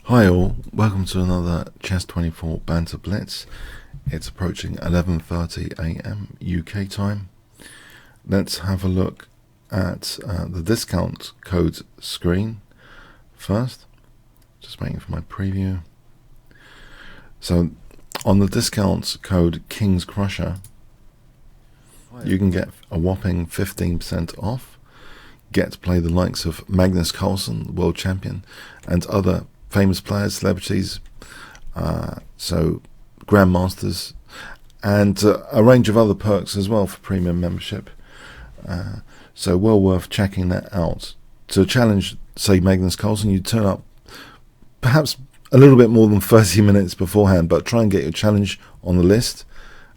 Hi all, welcome to another chess24 Banter Blitz. It's approaching 11:30 AM UK time. Let's have a look at the discount code screen first. Just waiting for my preview. So on the discount code Kingscrusher, you can get a whopping 15% off, get to play the likes of Magnus Carlsen, the world champion, and other famous players, celebrities, so grandmasters, and a range of other perks as well for premium membership. So well worth checking that out. To challenge, say, Magnus Carlsen, you turn up perhaps a little bit more than 30 minutes beforehand, but try and get your challenge on the list,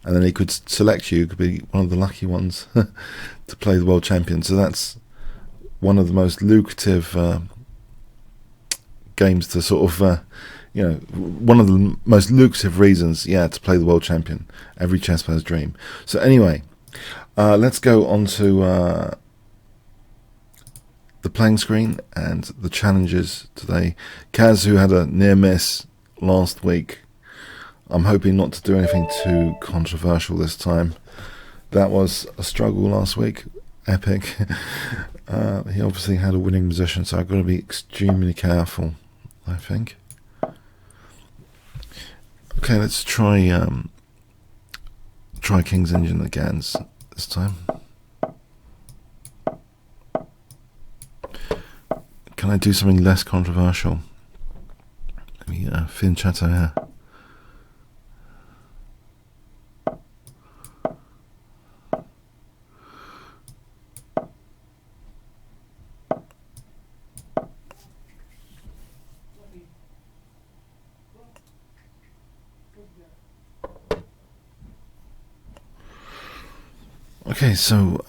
and then he could select you. Could be one of the lucky ones to play the world champion. So that's one of the most lucrative games to sort of, one of the most lucrative reasons, to play the world champion. Every chess player's dream. So anyway, let's go on to the playing screen and the challenges today. Kaz, who had a near miss last week, I'm hoping not to do anything too controversial this time. That was a struggle last week. Epic. He obviously had a winning position, so I've got to be extremely careful, I think. Okay, let's try King's Engine again this time. Can I do something less controversial? Let me fianchetto here. Okay, so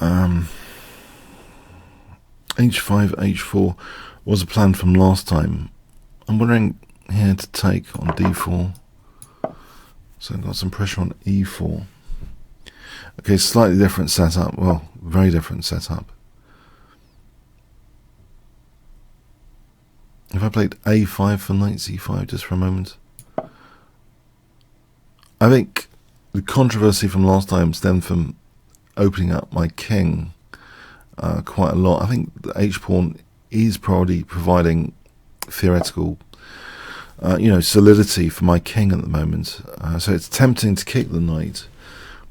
h5, h4 was a plan from last time. I'm wondering here to take on d4. So I've got some pressure on e4. Okay, slightly different setup. Well, very different setup. If I played a5 for knight c5 just for a moment, I think the controversy from last time stemmed from opening up my king quite a lot. I think the h-pawn is probably providing theoretical solidity for my king at the moment. So it's tempting to kick the knight,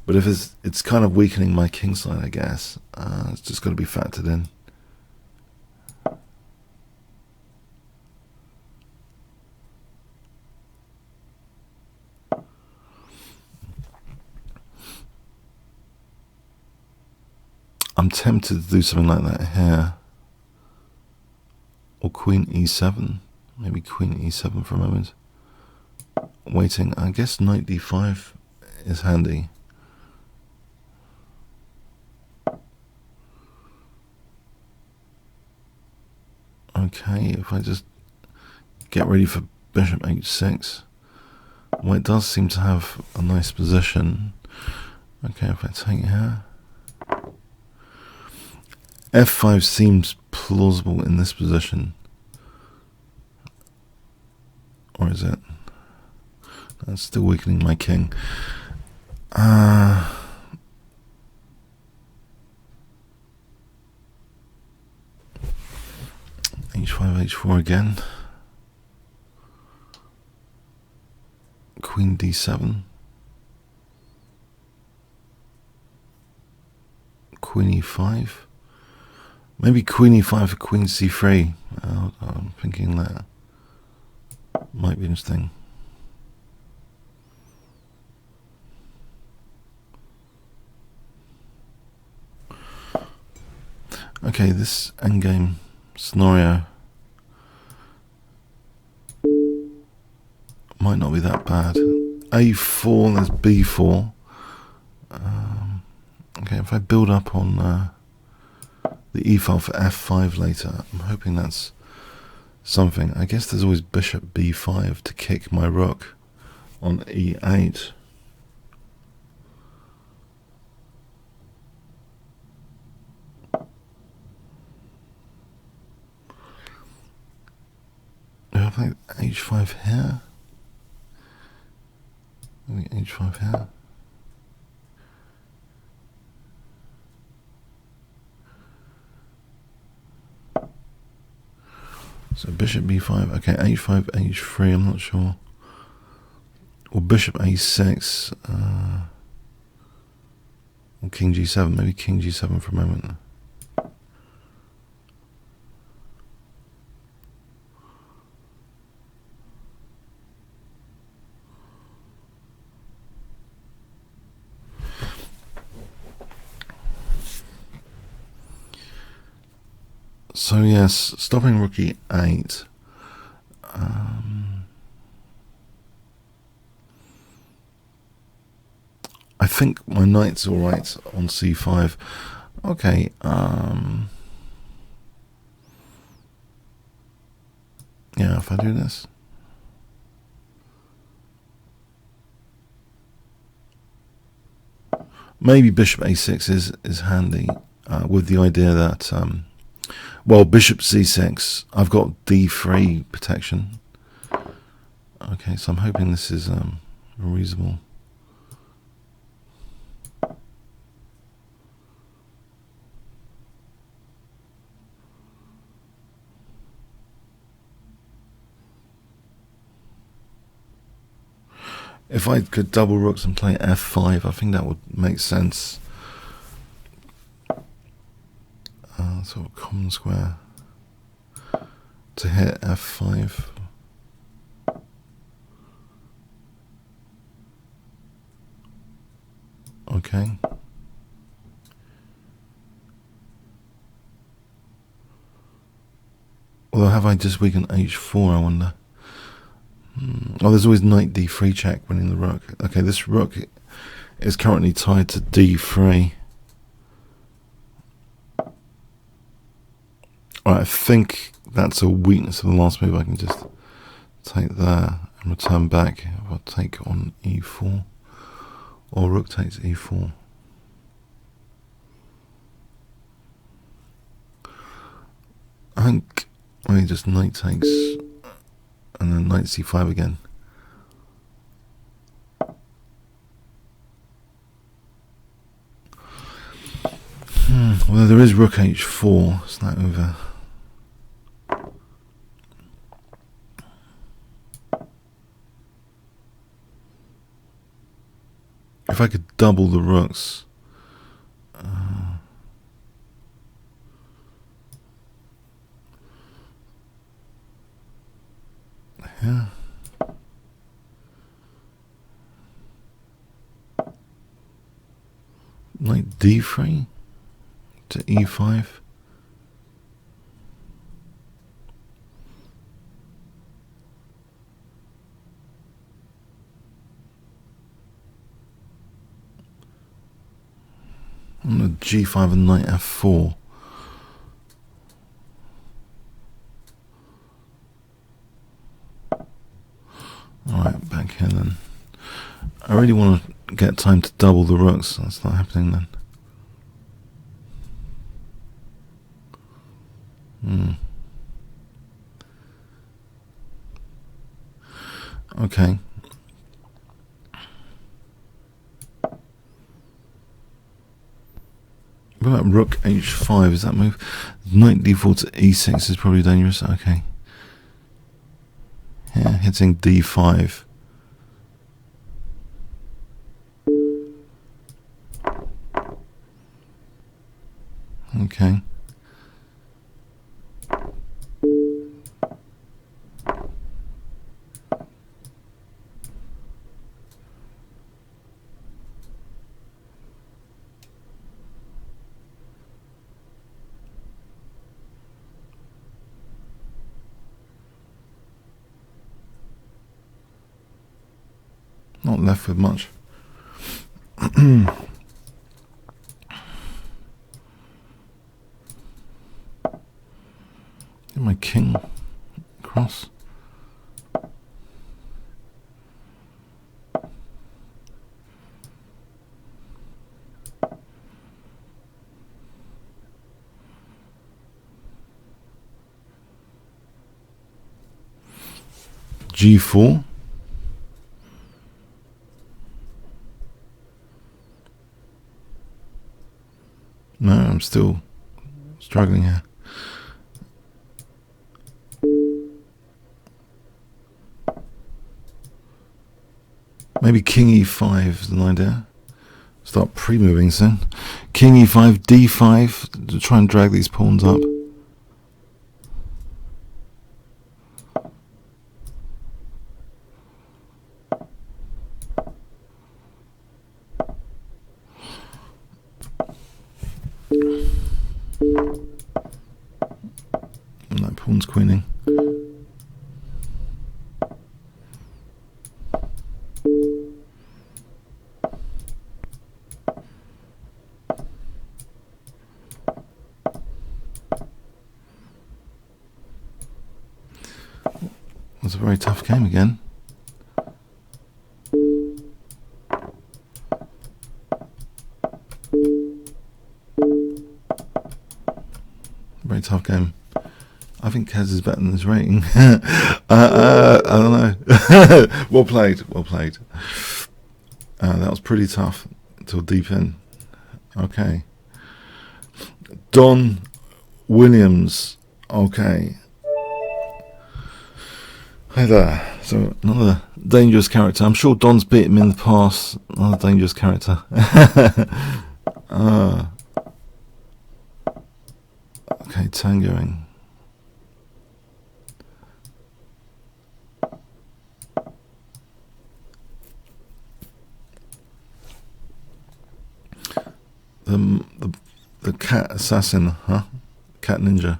but if it's kind of weakening my king side, I guess. It's just got to be factored in. I'm tempted to do something like that here. Or queen e7. Maybe queen e7 for a moment. Waiting. I guess knight d5 is handy. Okay, if I just get ready for bishop h6. Well, it does seem to have a nice position. Okay, if I take here. f5 seems plausible in this position. Or is it? That's still weakening my king. h5, h4 again. Queen d7. Queen e5. Maybe queen e5 for queen c3. I'm thinking that might be interesting. Okay, this endgame scenario might not be that bad. a4, there's b4. Okay, if I build up on the e file for f5 later, I'm hoping that's something. I guess there's always bishop b5 to kick my rook on e8. If play h5 here. Maybe h5 here. So bishop b5. Okay, h5, h3. I'm not sure. Or bishop a6. Or king g7. Maybe king g7 for a moment. So yes, stopping rook e8. I think my knight's all right on c5. Okay. Yeah, if I do this. Maybe bishop a6 is handy, with the idea that, well, bishop c6, I've got d3 protection. Okay, so I'm hoping this is reasonable. If I could double rooks and play f5, I think that would make sense. Sort of common square to hit f5. Okay. Although, have I just weakened h4, I wonder? Oh, there's always knight d3 check winning the rook. Okay, this rook is currently tied to d3. Alright, I think that's a weakness of the last move. I can just take there and return back. I'll take on e4. Or rook takes e4. I think maybe just knight takes and then knight c5 again. Well, there is rook h4. Is that over? If I could double the rooks. Yeah. Knight d3 to e5. On the g5 and knight f4. Alright, back here then. I really want to get time to double the rooks. That's not happening then. Okay. What about rook h5? Is that move? Knight d4 to e6 is probably dangerous. Okay. Yeah, hitting d5. Okay. Not left with much. Get my king across. G4. No, I'm still struggling here. Maybe King E5 is an idea. Start pre-moving soon. King E5, D5 to try and drag these pawns up. And that pawn's queening. It's a very tough game again. Very tough game. I think Kez is better than his rating. I don't know. Well played, well played. That was pretty tough until deep in. Okay. Don Williams. Okay. Hi there. So another dangerous character. I'm sure Don's beat him in the past. Another dangerous character. Okay, tangoing. The cat assassin, huh? Cat ninja.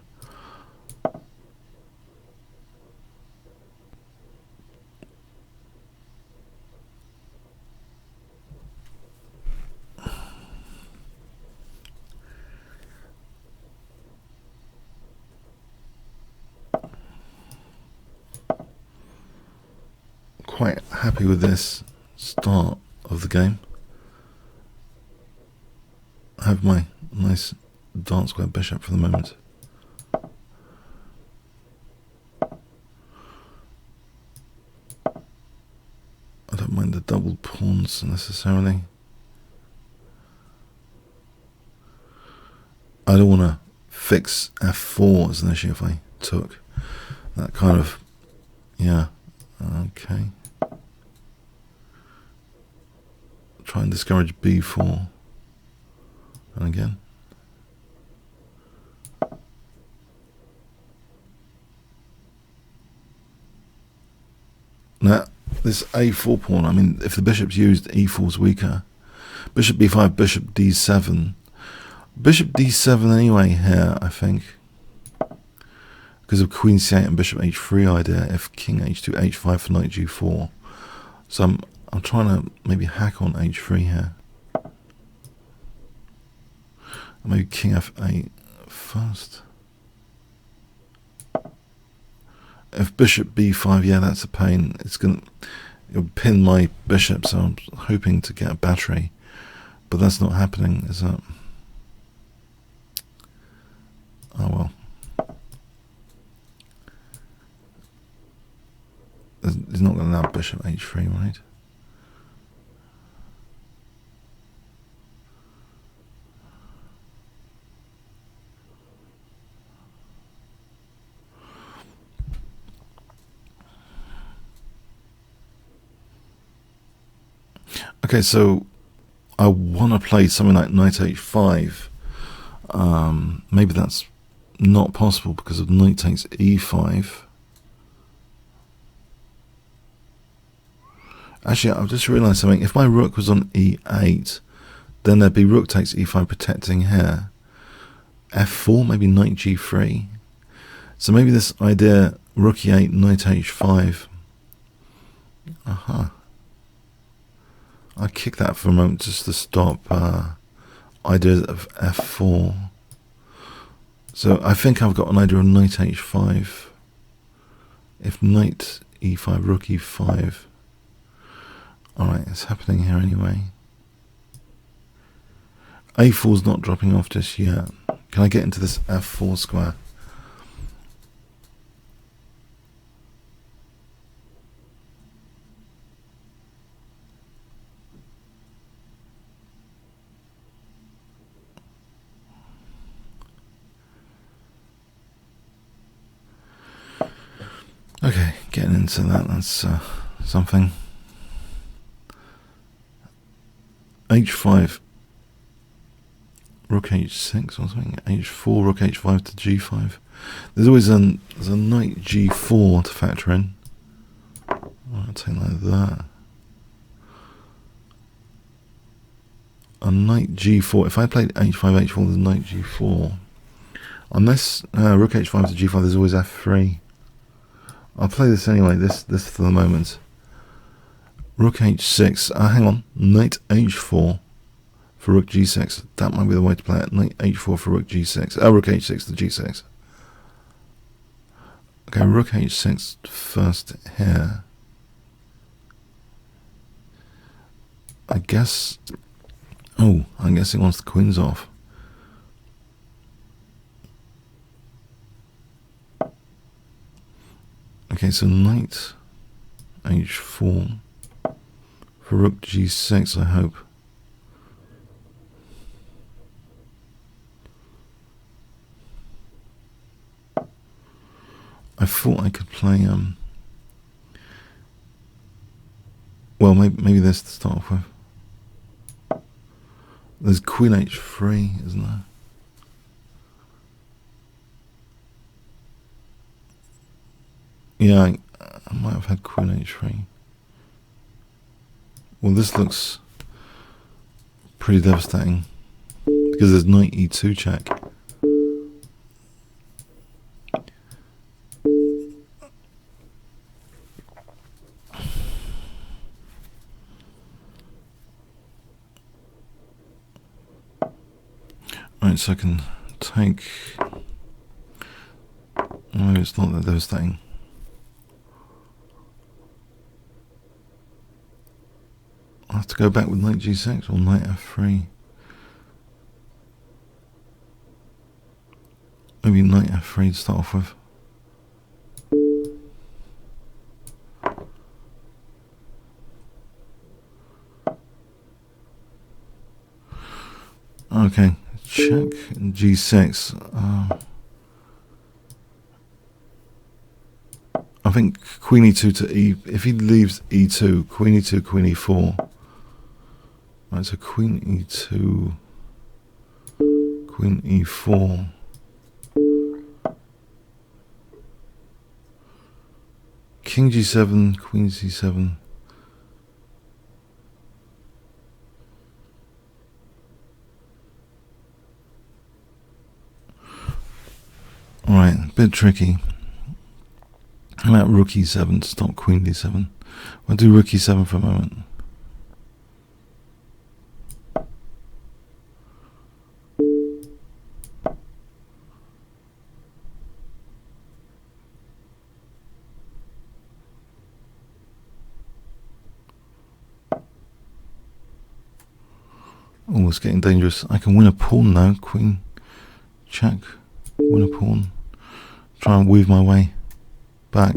Quite happy with this start of the game. I have my nice dark square bishop for the moment. I don't mind the double pawns necessarily. I don't want to fix f4 as an issue if I took that kind of, yeah, okay. Try and discourage b4. And again. Now, this a4 pawn, I mean, if the bishop's used, e4's weaker. Bishop b5, bishop d7. Bishop d7 anyway here, I think. Because of queen c8 and bishop h3 idea, if king h2, h5 for knight g4. So I'm trying to maybe hack on h3 here. Maybe king f8 first. If bishop b5, yeah, that's a pain. It'll pin my bishop, so I'm hoping to get a battery, but that's not happening, is it? Oh well. He's not going to allow bishop h3, right? Okay, so I want to play something like knight h5. Maybe that's not possible because of knight takes e5. Actually, I've just realised something. If my rook was on e8, then there'd be rook takes e5 protecting here. f4, maybe knight g3. So maybe this idea, rook e8, knight h5. Aha. I'll kick that for a moment just to stop ideas of f4. So I think I've got an idea of knight h5. If knight e5, rook e5. Alright, it's happening here anyway. a4's not dropping off just yet. Can I get into this f4 square? Okay, getting into that, that's something. H5, rook h6 or something, h4, rook h5 to g5. There's always a knight g4 to factor in. I'll take like that. A knight g4. If I played h5, h4, there's knight g4. Unless rook h5 to g5, there's always f3. I'll play this anyway, this for the moment. Rook h6. Hang on. Knight h4 for rook g6. That might be the way to play it. Knight h4 for rook g6. Rook h6 to g6. Okay, rook h6 first here. I guess... Oh, I guess he wants the queens off. Okay, so knight h4 for rook g6, I hope. I thought I could play well, maybe this to start off with. There's queen h3, isn't there? Yeah, I might have had queen h3. Well, this looks pretty devastating because there's knight e2 check. Right, so I can take... No, it's not that devastating. I'll have to go back with knight g6 or knight f3. Maybe knight f3 to start off with. Okay, check g6. I think queen e2 to e... If he leaves e2, queen e2, queen e4. Right, so queen e2, queen e4. King g7, queen c7. Alright, a bit tricky. How about rook e7 to stop queen d7? I'll do rook e7 for a moment. Oh, it's getting dangerous. I can win a pawn now. Queen, check, win a pawn. Try and weave my way back.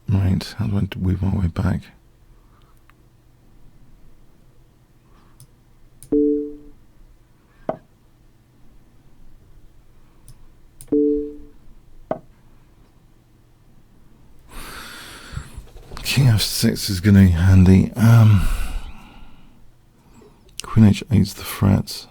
Right, how do I weave my way back? King f6 is going to be handy. Queen h8's the threat.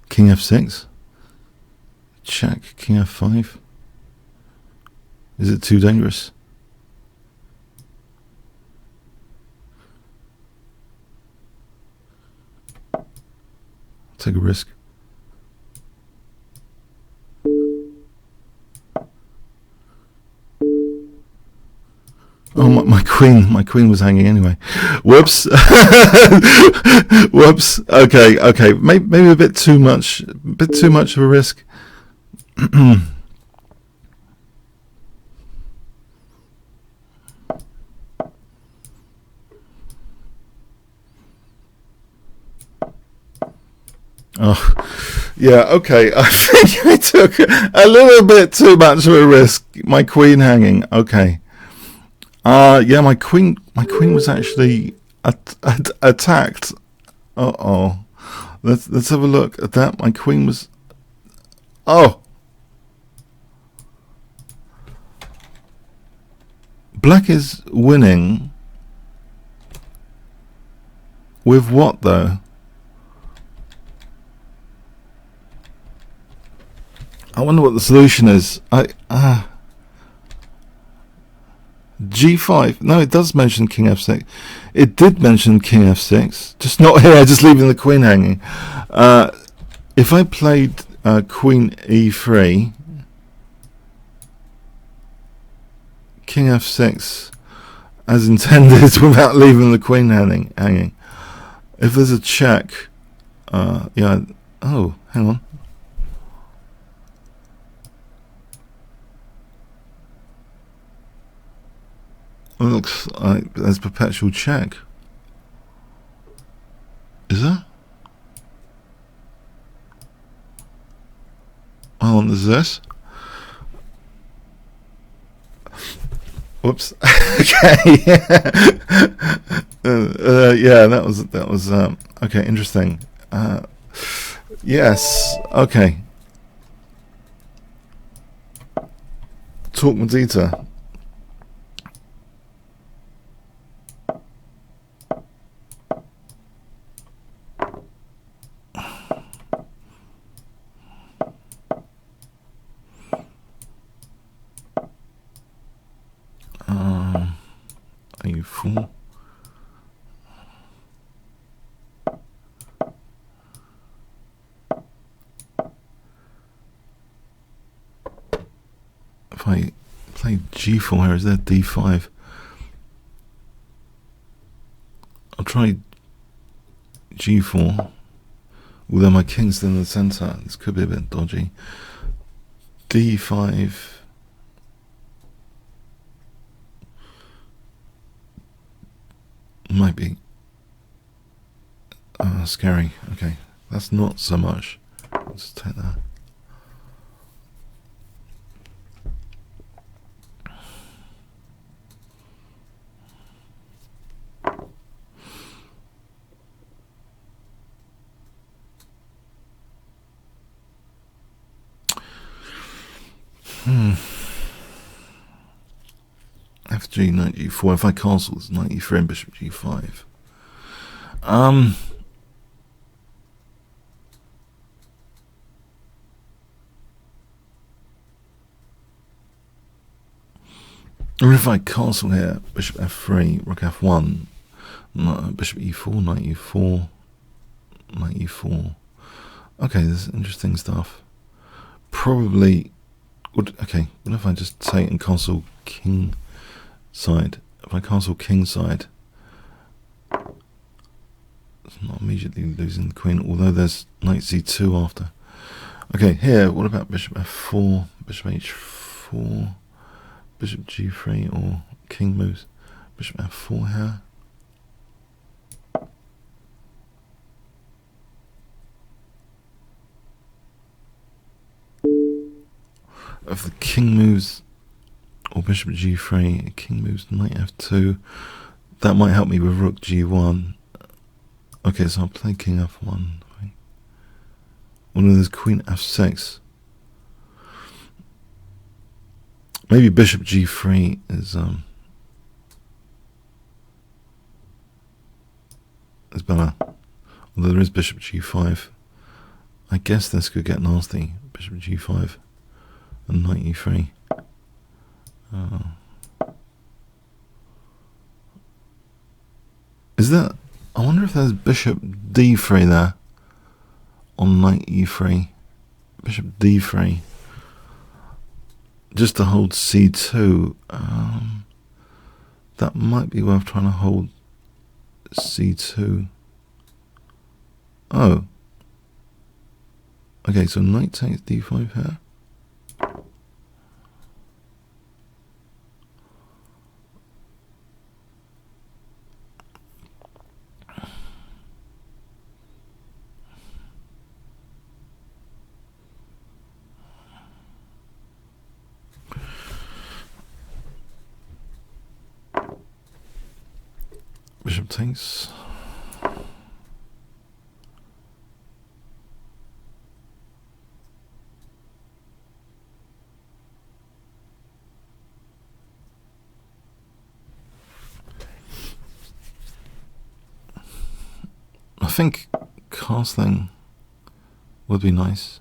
King f6. Check. King f5. Is it too dangerous? Take a risk. Oh, my queen was hanging anyway. Whoops. Whoops. Okay. Maybe a bit too much of a risk. Oh, yeah, okay. I think I took a little bit too much of a risk. My queen hanging. Okay. Yeah, my queen was actually attacked. Uh-oh. Let's have a look at that. My queen was... Oh! Black is winning. With what, though? I wonder what the solution is. G5. No, it does mention King F6. It did mention King F6. Just not here, just leaving the queen hanging. If I played Queen E3, King F6 as intended without leaving the queen hanging. If there's a check, yeah. Oh, hang on. It looks like there's perpetual check. Is there? Oh, and there's this. Whoops. Okay. Yeah, that was okay. Interesting. Yes. Okay. Talk Medita. Are you fool? If I play G4, where is that? D5. I'll try G4. Although my king's still in the centre, this could be a bit dodgy. D5. Might be scary. Okay, that's not so much. Let's take that. Fg, knight g4. If I castle, it's knight e3 and bishop g5. Or if I castle here, bishop f3, rook f1, bishop e4, knight e4, knight e4. Okay, this is interesting stuff. Probably would. Okay, what if I just take and castle king side? If I castle king side, it's not immediately losing the queen, although there's knight c2 after. Okay, here, what about bishop f4, bishop h4, bishop g3, or king moves, bishop f4 here. If the king moves, or bishop g3, king moves knight f2, that might help me with rook g1. Okay, so I'll play king f1. Although there's queen f6. Maybe bishop g3 is better. Although there is bishop g5. I guess this could get nasty. Bishop g5 and knight e3. Is that? I wonder if there's bishop d3 there on knight e3. Bishop d3 just to hold c2. that might be worth trying to hold c2. Oh. Okay, so knight takes d5 here. Bishop takes. I think castling would be nice.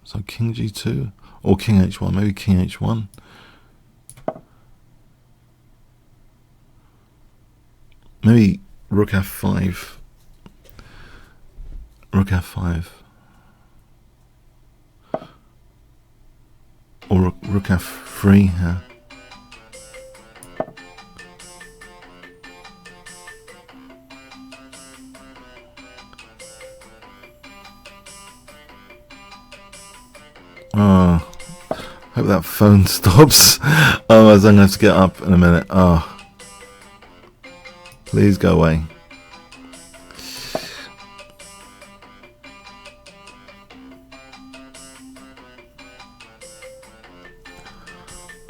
So king g2 or king h1, maybe king h1. Maybe rook f5. Rook f5. Or rook f3 here. Oh, hope that phone stops. Otherwise I'm going to have to get up in a minute. Oh, please go away.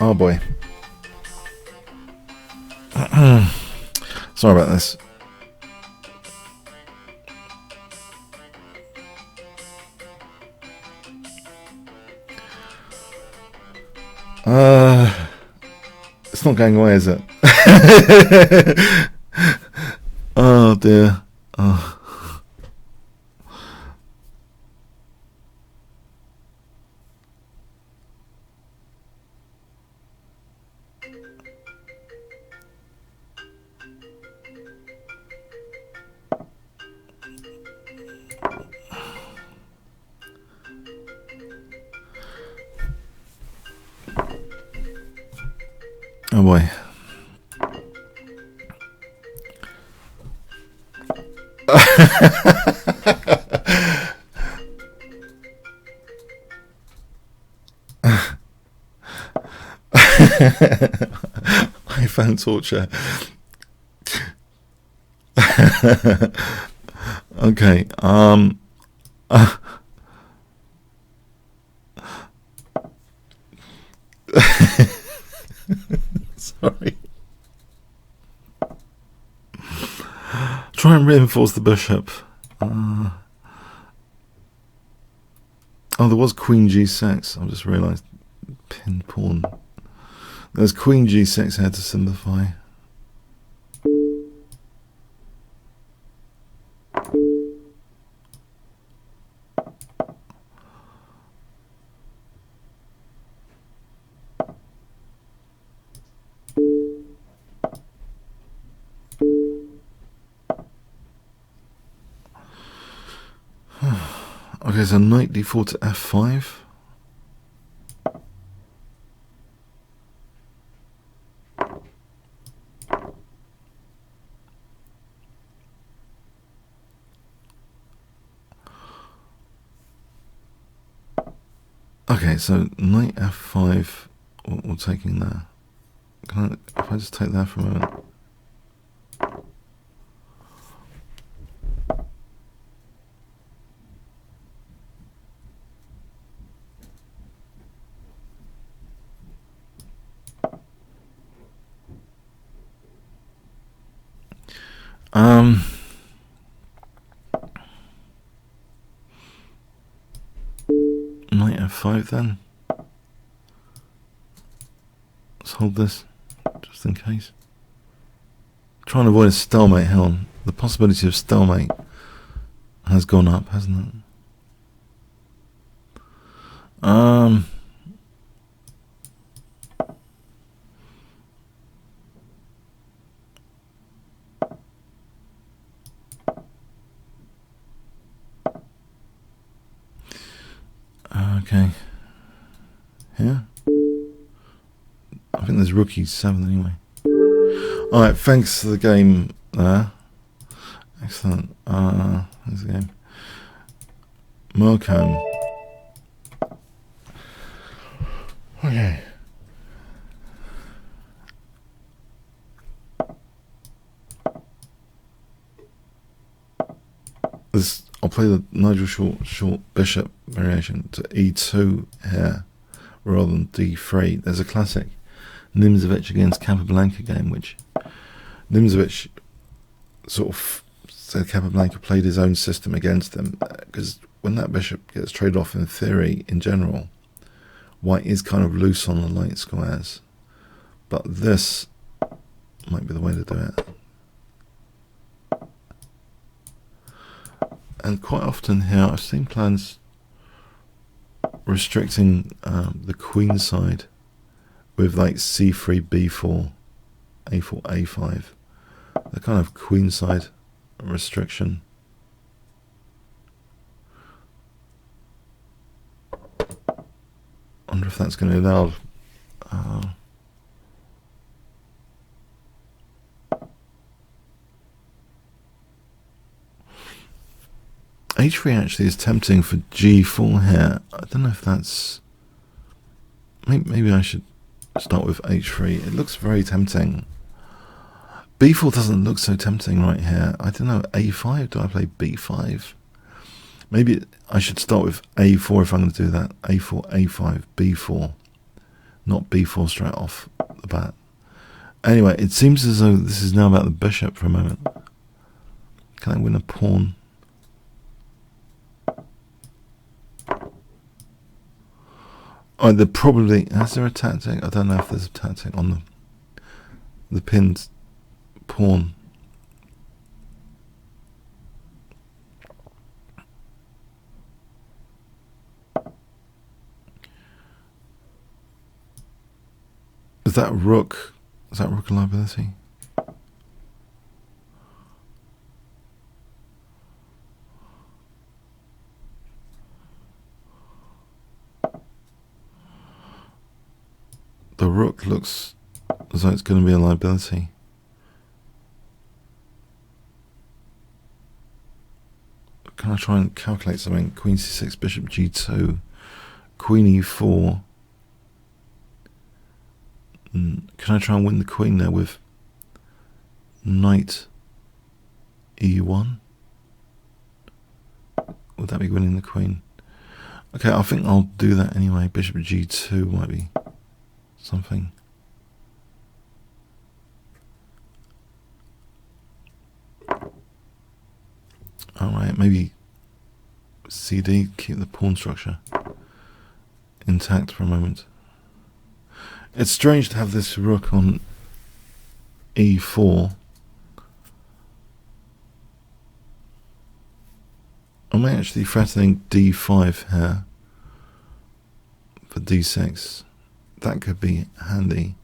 Oh boy. Sorry about this. It's not going away, is it? Oh dear. Oh. Oh boy. I found torture. Okay. Sorry. Try and reinforce the bishop. Oh, there was queen g6. I just realised. Pin pawn. There's queen g6 here to simplify. Okay, so knight d4 to f5. Okay, so knight f5 or taking there. Can I, if I just take that for a moment. Knight f5 then. Let's hold this, just in case. Trying to avoid a stalemate, hang on. The possibility of stalemate has gone up, hasn't it? Okay. Here? I think there's rook e7 anyway. Alright, thanks for the game there. Excellent. There's the game. Morecambe. Okay. I'll play the Nigel short bishop variation to e2 here rather than d3. There's a classic Nimzovich against Capablanca game, which Nimzovich sort of said Capablanca played his own system against him, because when that bishop gets traded off in theory, in general, white is kind of loose on the light squares, but this might be the way to do it. And quite often here I've seen plans restricting the queen side with like c3, b4, a4, a5. The kind of queen side restriction. I wonder if that's going to allow h3 actually is tempting for g4 here. I don't know if that's... Maybe I should start with h3. It looks very tempting. b4 doesn't look so tempting right here. I don't know, a5? Do I play b5? Maybe I should start with a4 if I'm going to do that. a4, a5, b4. Not b4 straight off the bat. Anyway, it seems as though this is now about the bishop for a moment. Can I win a pawn? Oh, there probably... Is there a tactic? I don't know if there's a tactic on the pinned pawn. Is that rook? Is that rook a liability? The rook looks as though it's going to be a liability. Can I try and calculate something? Queen c6, bishop g2, queen e4. Can I try and win the queen there with knight e1? Would that be winning the queen? Okay, I think I'll do that anyway. Bishop g2 might be something. Alright, maybe CD, keep the pawn structure intact for a moment. It's strange to have this rook on e4. I'm actually threatening d5 here for d6. That could be handy.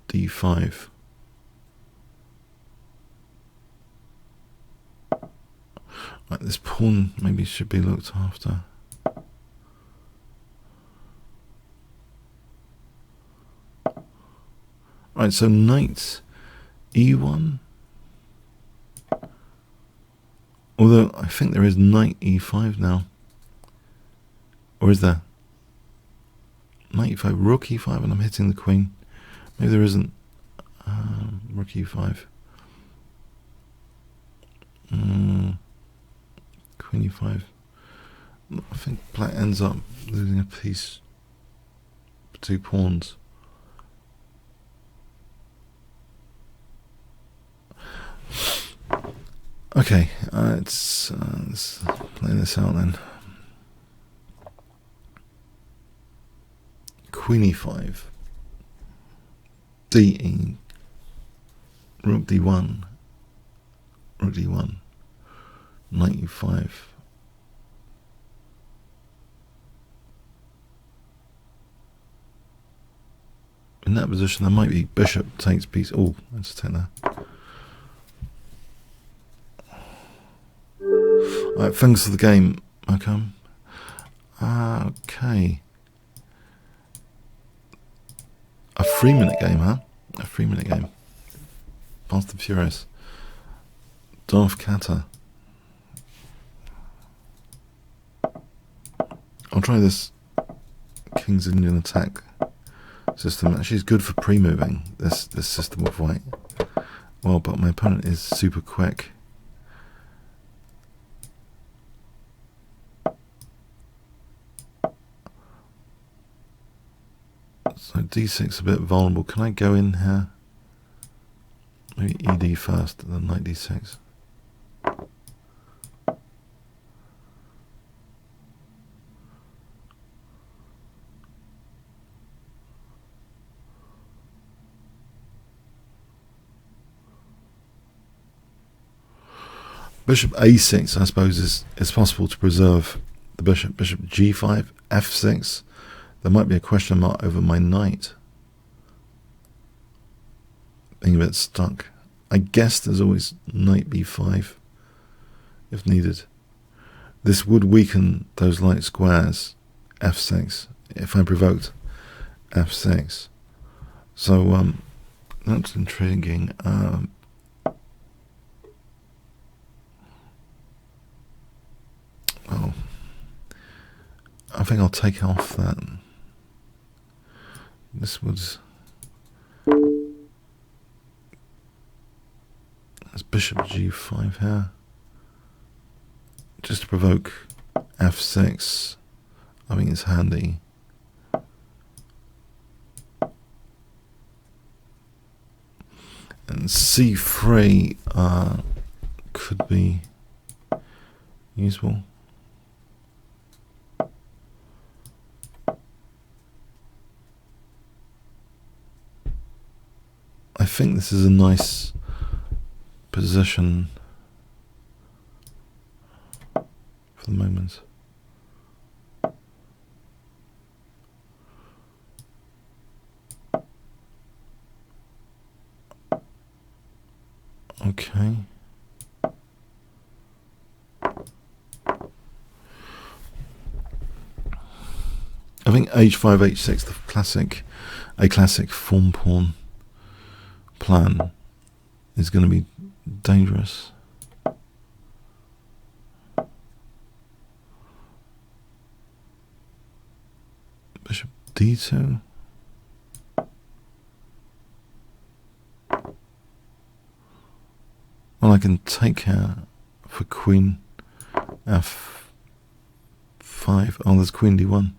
d5. Right, this pawn maybe should be looked after. Right, so knight e1. Although I think there is knight e5 now. Or is there? Knight e5, rook e5, and I'm hitting the queen. Maybe there isn't. Rook e5. Queen e5. I think black ends up losing a piece for 2 pawns. Okay, let's play this out then. Queen e5, d, rook d1, rook d1, knight e5. In that position, there might be bishop takes piece. Oh, let's take that. Alright, thanks for the game. Okay. Okay. A 3-minute game, huh? A 3-minute game. Fast and Furious. Darth Kata. I'll try this King's Indian attack system. Actually, it's good for pre-moving, this system of white. Well, but my opponent is super quick. So d6 a bit vulnerable. Can I go in here? Maybe ed first, and then knight d6. Bishop a6, I suppose, is possible to preserve the bishop. Bishop g5, f6. There might be a question mark over my knight. Being a bit stuck. I guess there's always knight b5 if needed. This would weaken those light squares, f6, if I provoked f6. So that's intriguing. Well, I think I'll take off that. This was... That's bishop g5 here. Just to provoke f6. I think it's handy. And c3 could be useful. I think this is a nice position for the moment. Okay. I think h5, h6, a classic form pawn plan is going to be dangerous. Bishop d2. Well, I can take here for queen f5. Oh, there's queen d1.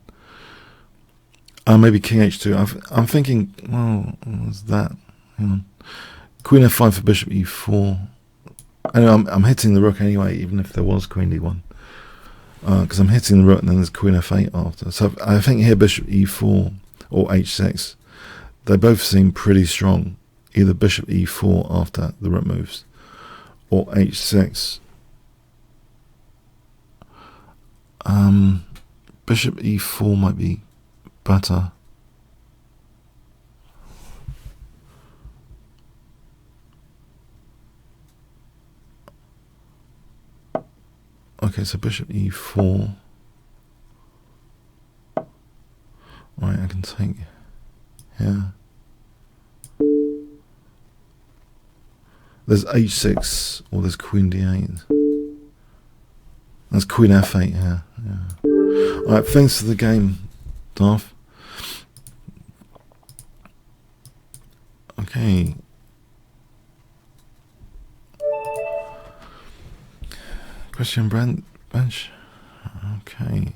Maybe king h2. I'm thinking, well, what's that? Hang on. Queen f5 for bishop e4. I know I'm hitting the rook anyway, even if there was queen d1. Because I'm hitting the rook and then there's queen f8 after. So I think here bishop e4 or h6, they both seem pretty strong. Either bishop e4 after the rook moves or h6. Bishop e4 might be better. Okay, so bishop e4. Right, I can take here. There's h6 or there's queen d8. That's queen f8 here. Yeah. Alright, thanks for the game, Darth. Okay. Christian Bench. Okay.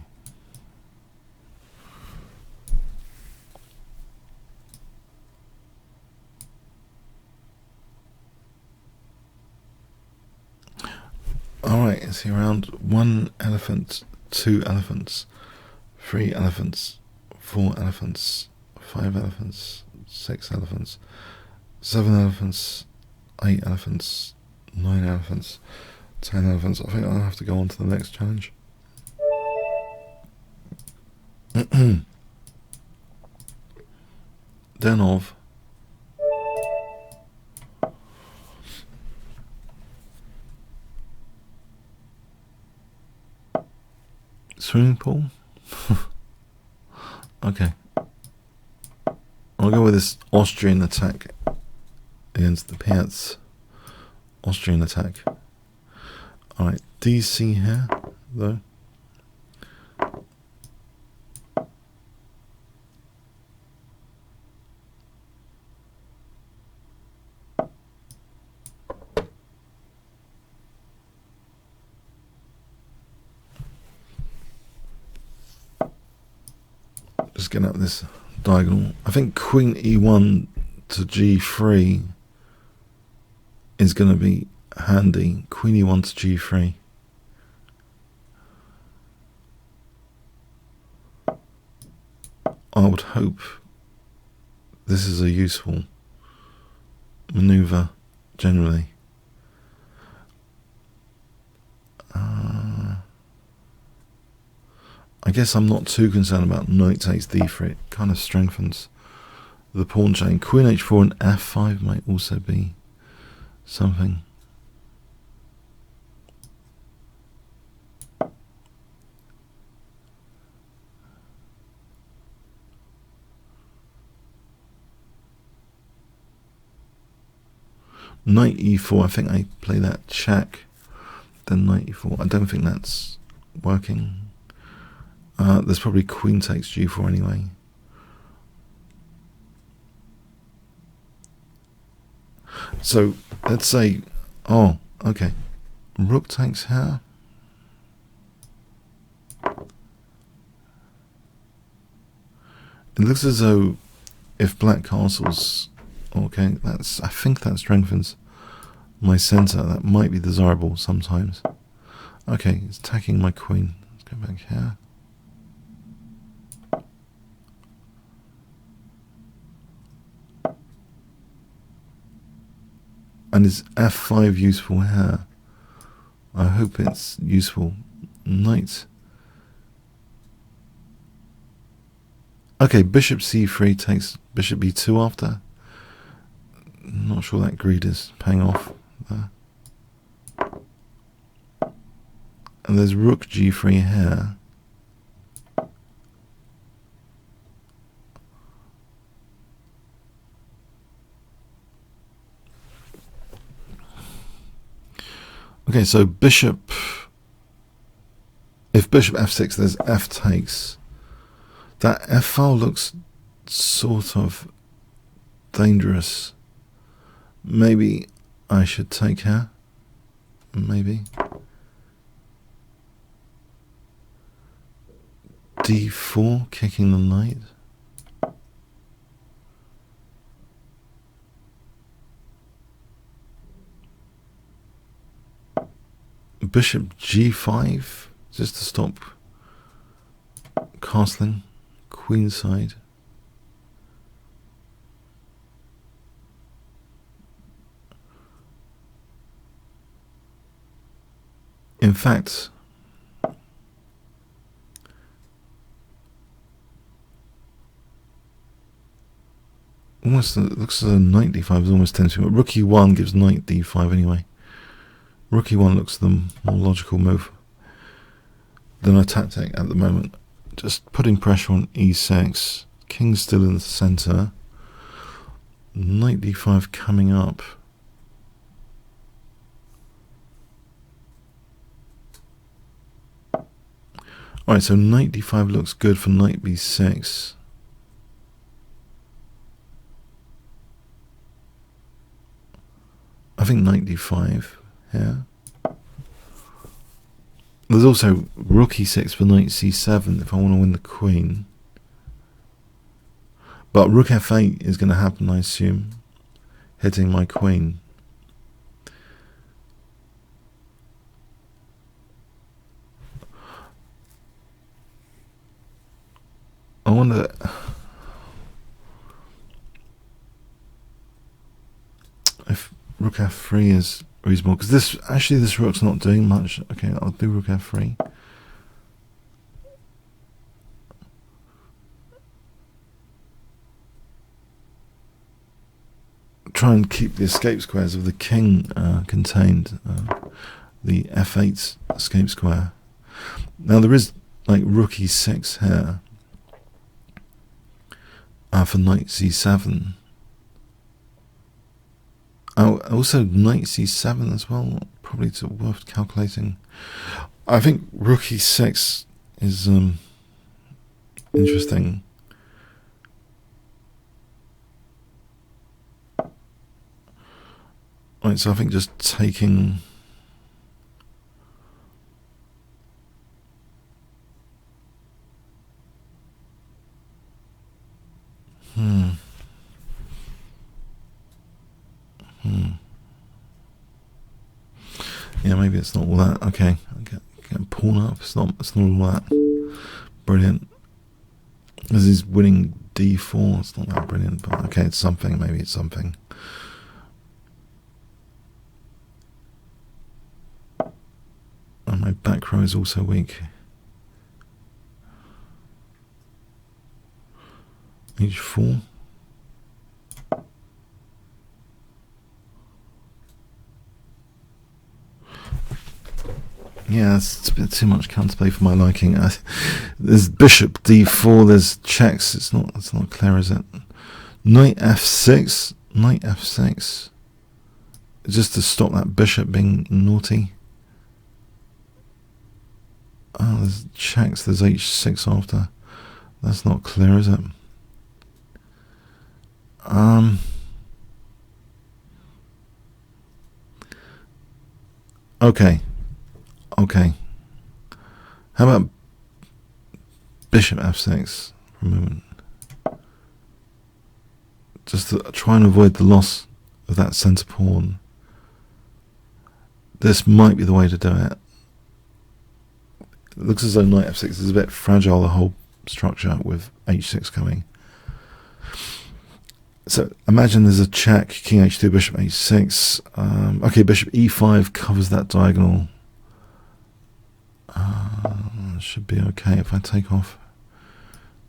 Alright, is he around 1 elephant, 2 elephants, 3 elephants, 4 elephants, 5 elephants, 6 elephants, 7 elephants, 8 elephants, 9 elephants, 10 elephants. I think I'll have to go on to the next challenge. Denov. swimming pool? Okay. I'll go with this Austrian attack against the Piats. Austrian attack. Alright, DC here, though. Just get out this diagonal. I think Queen E1 to G3 is going to be handy. Queen E1 to G3. I would hope this is a useful maneuver generally. I guess I'm not too concerned about knight takes d3. It kind of strengthens the pawn chain. Queen h4 and f5 might also be something. Knight e4, I think I play that check, then knight e4. I don't think that's working. There's probably queen takes g4 anyway. So let's say, oh, okay, rook takes here. It looks as though if black castles, okay, that's, I think that strengthens my center. That might be desirable sometimes. Okay, it's attacking my queen. Let's go back here. And is f5 useful here? I hope it's useful. Knight. Okay, bishop c3 takes bishop b2 after. Not sure that greed is paying off there. And there's rook g3 here. Okay, so bishop, if bishop f6, there's f takes. That f file looks sort of dangerous. Maybe I should take here. Maybe. d4, kicking the knight. Bishop g5, just to stop castling, queenside. In fact, almost it looks as though knight d5 is almost tempting, but rook e1 gives knight d5 anyway. Rook e1 looks the more logical move than a tactic at the moment. Just putting pressure on e6. King's still in the center. Knight d5 coming up. Alright, so knight d5 looks good for knight b6. I think knight d5 here. There's also rook e6 for knight c7 if I want to win the queen. But rook f8 is going to happen, I assume, hitting my queen. I wonder if rook f3 is reasonable, because this rook's not doing much. Okay, I'll do rook f3. Try and keep the escape squares of the king contained. The f8 escape square. Now there is like rook e6 here for knight c7. Oh, also knight c7 as well, probably worth calculating. I think rook e6 is interesting. Right, so I think just taking yeah, maybe it's not all that. Okay, get pawn up. It's not all that brilliant. This is winning d4. It's not that brilliant, but okay, it's something. Maybe it's something. And my back row is also weak. h4. Yeah, it's a bit too much counterplay for my liking. There's bishop d4. There's checks. It's not clear, is it? Knight f6. Knight f6. Just to stop that bishop being naughty. Oh, there's checks. There's h6 after. That's not clear, is it? Okay. How about bishop f6 for a moment? Just to try and avoid the loss of that centre pawn. This might be the way to do it. It looks as though knight f6 is a bit fragile, the whole structure, with h6 coming. So imagine there's a check, king h2, bishop h6. Okay, bishop e5 covers that diagonal. Should be okay if I take off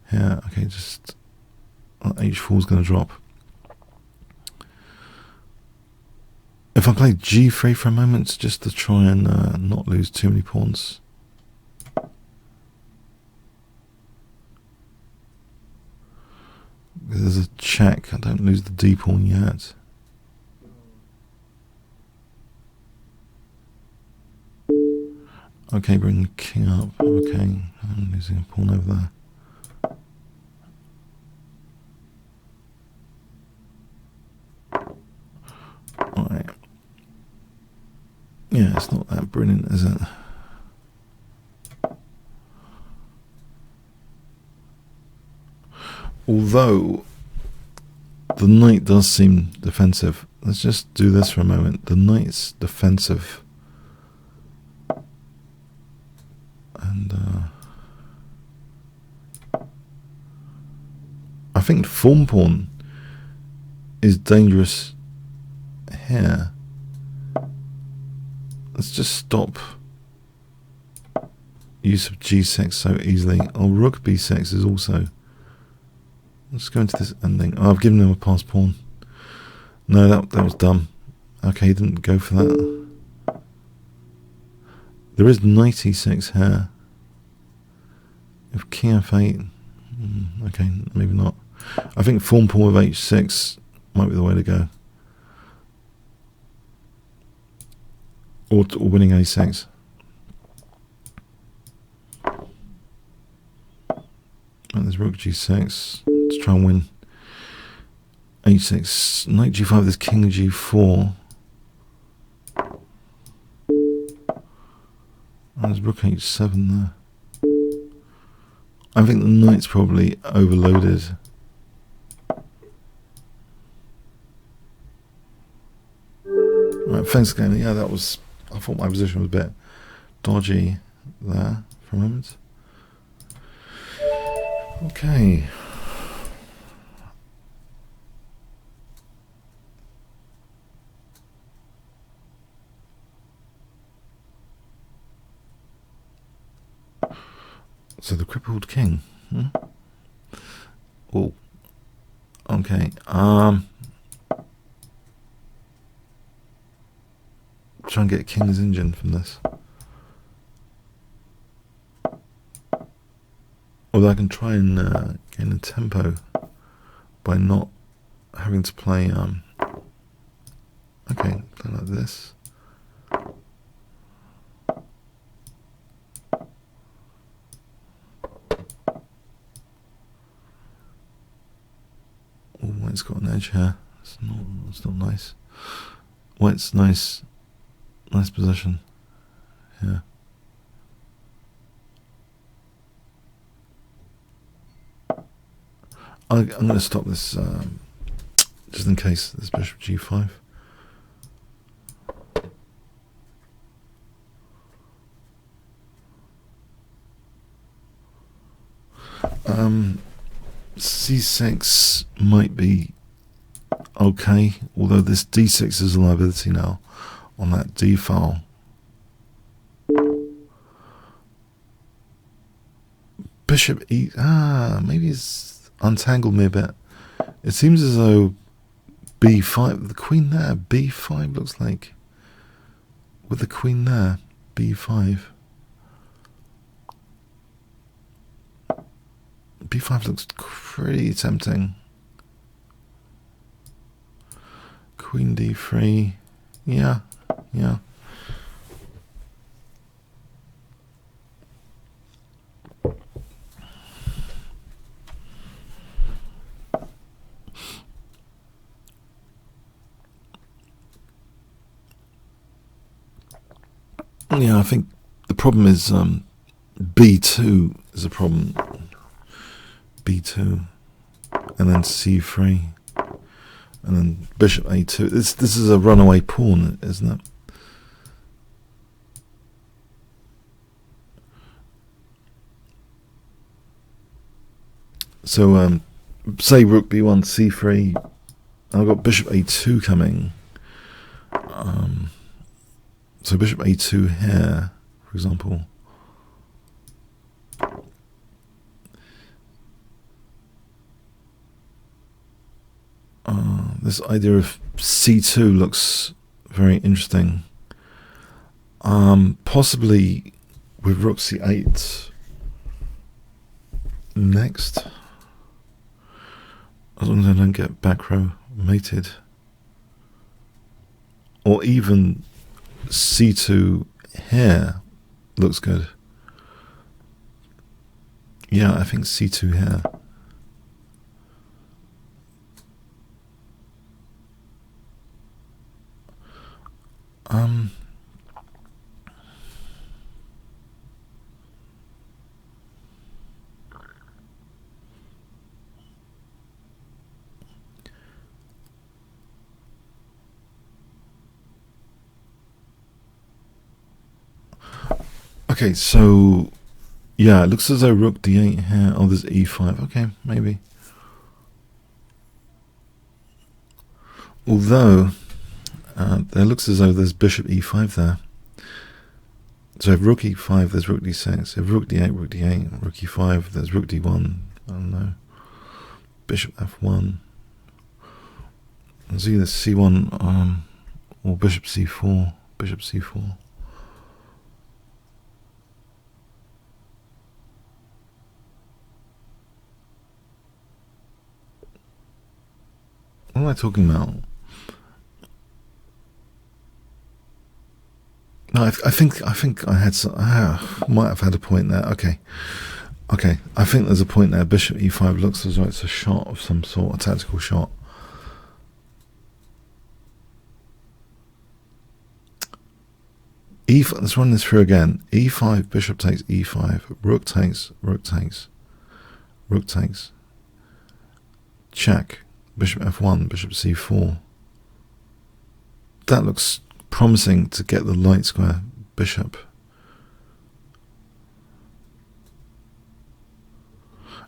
here. Okay, just h4 is going to drop. If I play g3 for a moment, just to try and not lose too many pawns. There's a check. I don't lose the d pawn yet. Okay, bring the king up. Okay, I'm losing a pawn over there. Alright. Yeah, it's not that brilliant, is it? Although the knight does seem defensive. Let's just do this for a moment. The knight's defensive. And I think form pawn is dangerous here. Let's just stop use of g6 so easily. Oh, rook b6 is also. Let's go into this ending. Oh, I've given him a pass pawn. No, that was dumb. Okay, he didn't go for that. There is knight e6 here. If king f8, okay, maybe not. I think form pawn with h6 might be the way to go. Or winning a6. And there's rook g6. Let's try and win h6. Knight g5, there's king g4. And there's rook h7 there. I think the knight's probably overloaded. Right, thanks again. Yeah, that was. I thought my position was a bit dodgy there for a moment. Okay. So the crippled king. Oh. Okay. Try and get king's engine from this. Although I can try and gain a tempo by not having to play. Okay, play like this. Oh, white's got an edge here. It's not nice. White's nice position. Yeah. I'm going to stop this just in case. This bishop g5. C6 might be okay, although this d6 is a liability now on that d file. Bishop e, maybe it's untangled me a bit. It seems as though b5, the queen there, b5 looks like, with the queen there, b5. b5 looks pretty tempting. Queen d3, yeah. Yeah, I think the problem is b2 is a problem. b2, and then c3, and then bishop a2. This is a runaway pawn, isn't it? So say rook b1, c3. I've got bishop a2 coming. So bishop a2 here, for example. This idea of c2 looks very interesting. Possibly with rook c8 next, as long as I don't get back row mated, or even c2 here looks good. Yeah, I think c2 here. Okay, so yeah, it looks as though rook d8 here. Oh, there's e5. Okay, maybe. Although there looks as though there's bishop e5 there. So if rook e5, there's rook d6. If rook d8, rook d8, rook e5, there's rook d1. I don't know. Bishop f1. It's either c1 or bishop c4. Bishop c4. What am I talking about? No, I think I had some. Might have had a point there. Okay. I think there's a point there. Bishop e5 looks as though it's a shot of some sort, a tactical shot. E5. Let's run this through again. E5. Bishop takes e5. Rook takes. Rook takes. Rook takes. Check. Bishop f1, bishop c4. That looks promising to get the light square bishop.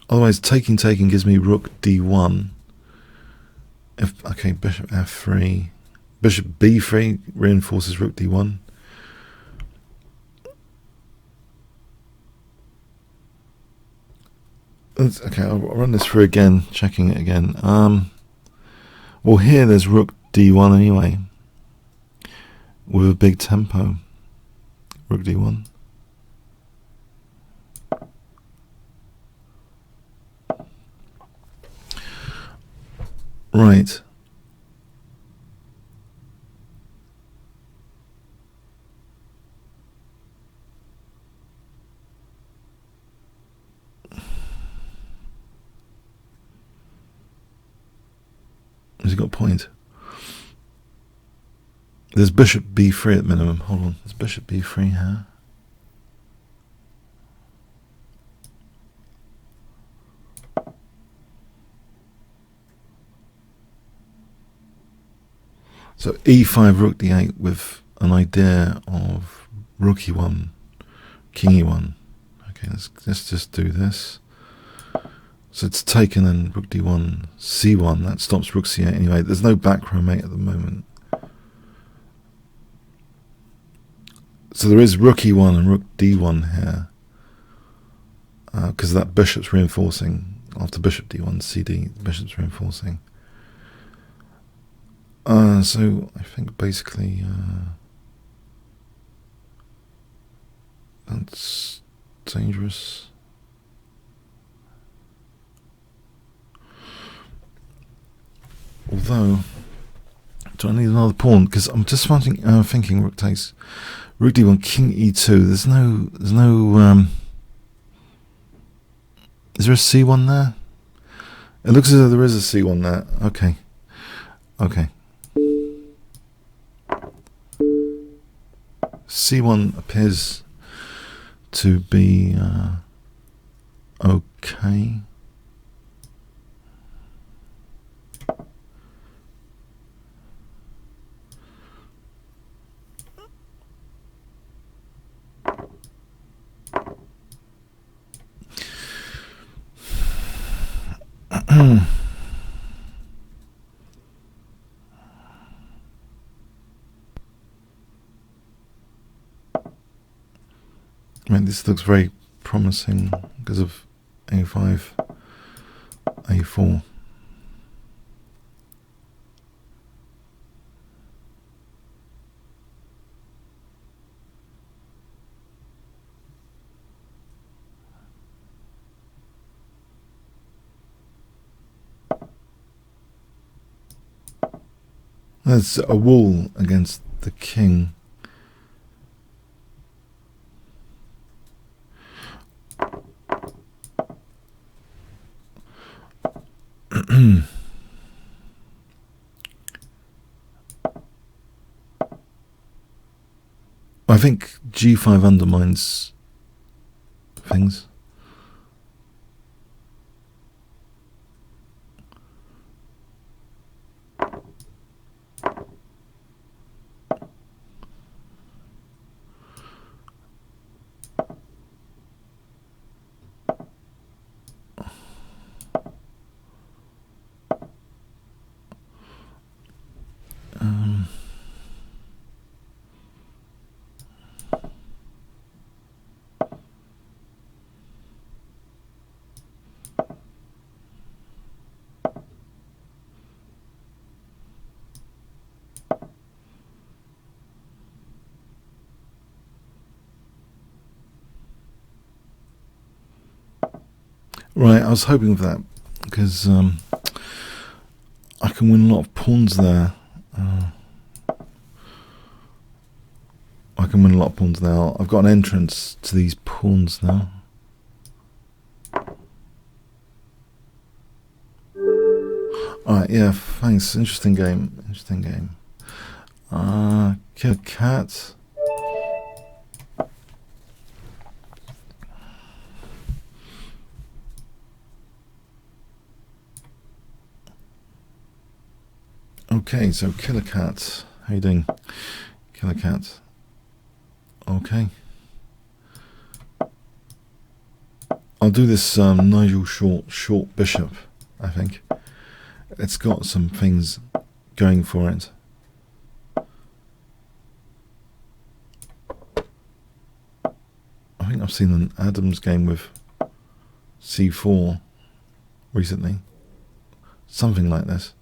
Otherwise, taking gives me rook d1. Okay, bishop f3. Bishop b3 reinforces rook d1. Okay, I'll run this through again, checking it again. Well, here there's rook d1 anyway, with a big tempo. Rook d1. Right. Has he got a point? There's bishop b3 at minimum. Hold on. There's bishop b3 here. So e5, rook d8 with an idea of rook e1, king e1. Okay, let's just do this. So it's taken and rook d1, c1. That stops rook c8 anyway. There's no back row mate at the moment. So there is rook e1 and rook d1 here. Because that bishop's reinforcing. After bishop d1, cd, the bishop's reinforcing. So I think basically that's dangerous. Although, do I need another pawn? Because I'm just thinking rook takes, rook d1, king e2. There's no. Is there a c1 there? It looks as though there is a c1 there. Okay. Okay. C1 appears to be okay. I mean, this looks very promising because of a5, a4. There's a wall against the king. I think g5 undermines things. Right, I was hoping for that because I can win a lot of pawns there. I can win a lot of pawns now. I've got an entrance to these pawns now. Alright, yeah, thanks. Interesting game. Interesting game. Kill a cat. Okay, so Killer Cat. How you doing? Killer Cat. Okay. I'll do this Nigel short bishop, I think. It's got some things going for it. I think I've seen an Adams game with c4 recently. Something like this.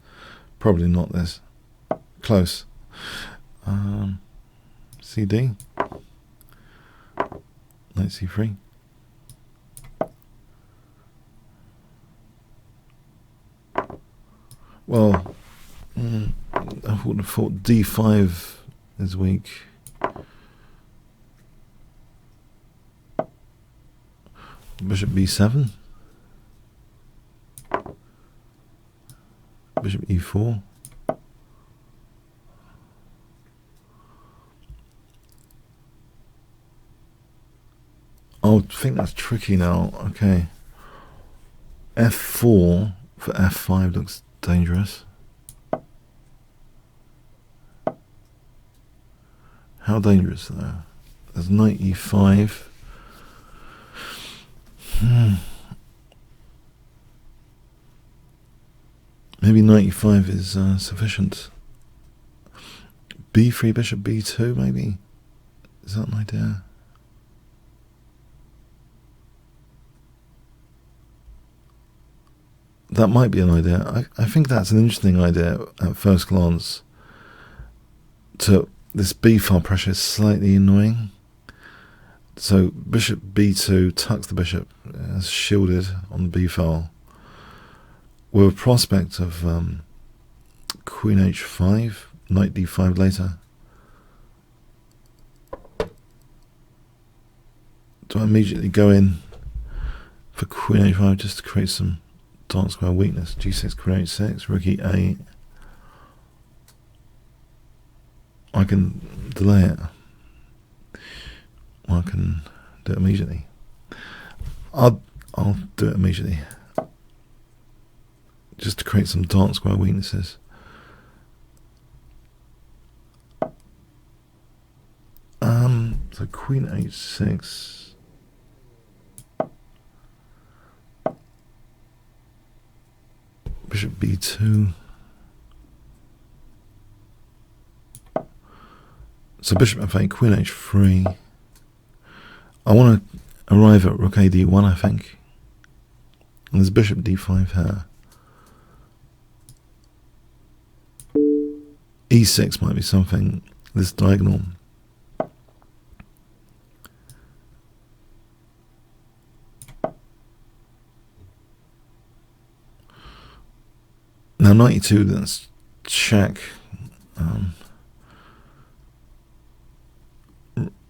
Probably not this. Close. CD. Knight c3. Well, I would have thought d5 is weak. Bishop b7. Bishop e4. Oh, I think that's tricky now. Okay. f4 for f5 looks dangerous. How dangerous though? There's knight e5. Maybe knight e5 is sufficient. b3, bishop b2 maybe? Is that an idea? That might be an idea. I think that's an interesting idea at first glance. This b file pressure is slightly annoying. So bishop b2 tucks the bishop, as shielded on the b file, with a prospect of queen h5, knight d5 later. Do I immediately go in for queen h5 just to create some dark square weakness? g6, queen h6, rook e8. I can delay it. I can do it immediately. I'll do it immediately, just to create some dark square weaknesses. So queen h6. Bishop b2. So bishop f8, queen h3. I want to arrive at rook a d1, I think. And there's bishop d5 here. e6 might be something. This diagonal. Now knight e2, that's check.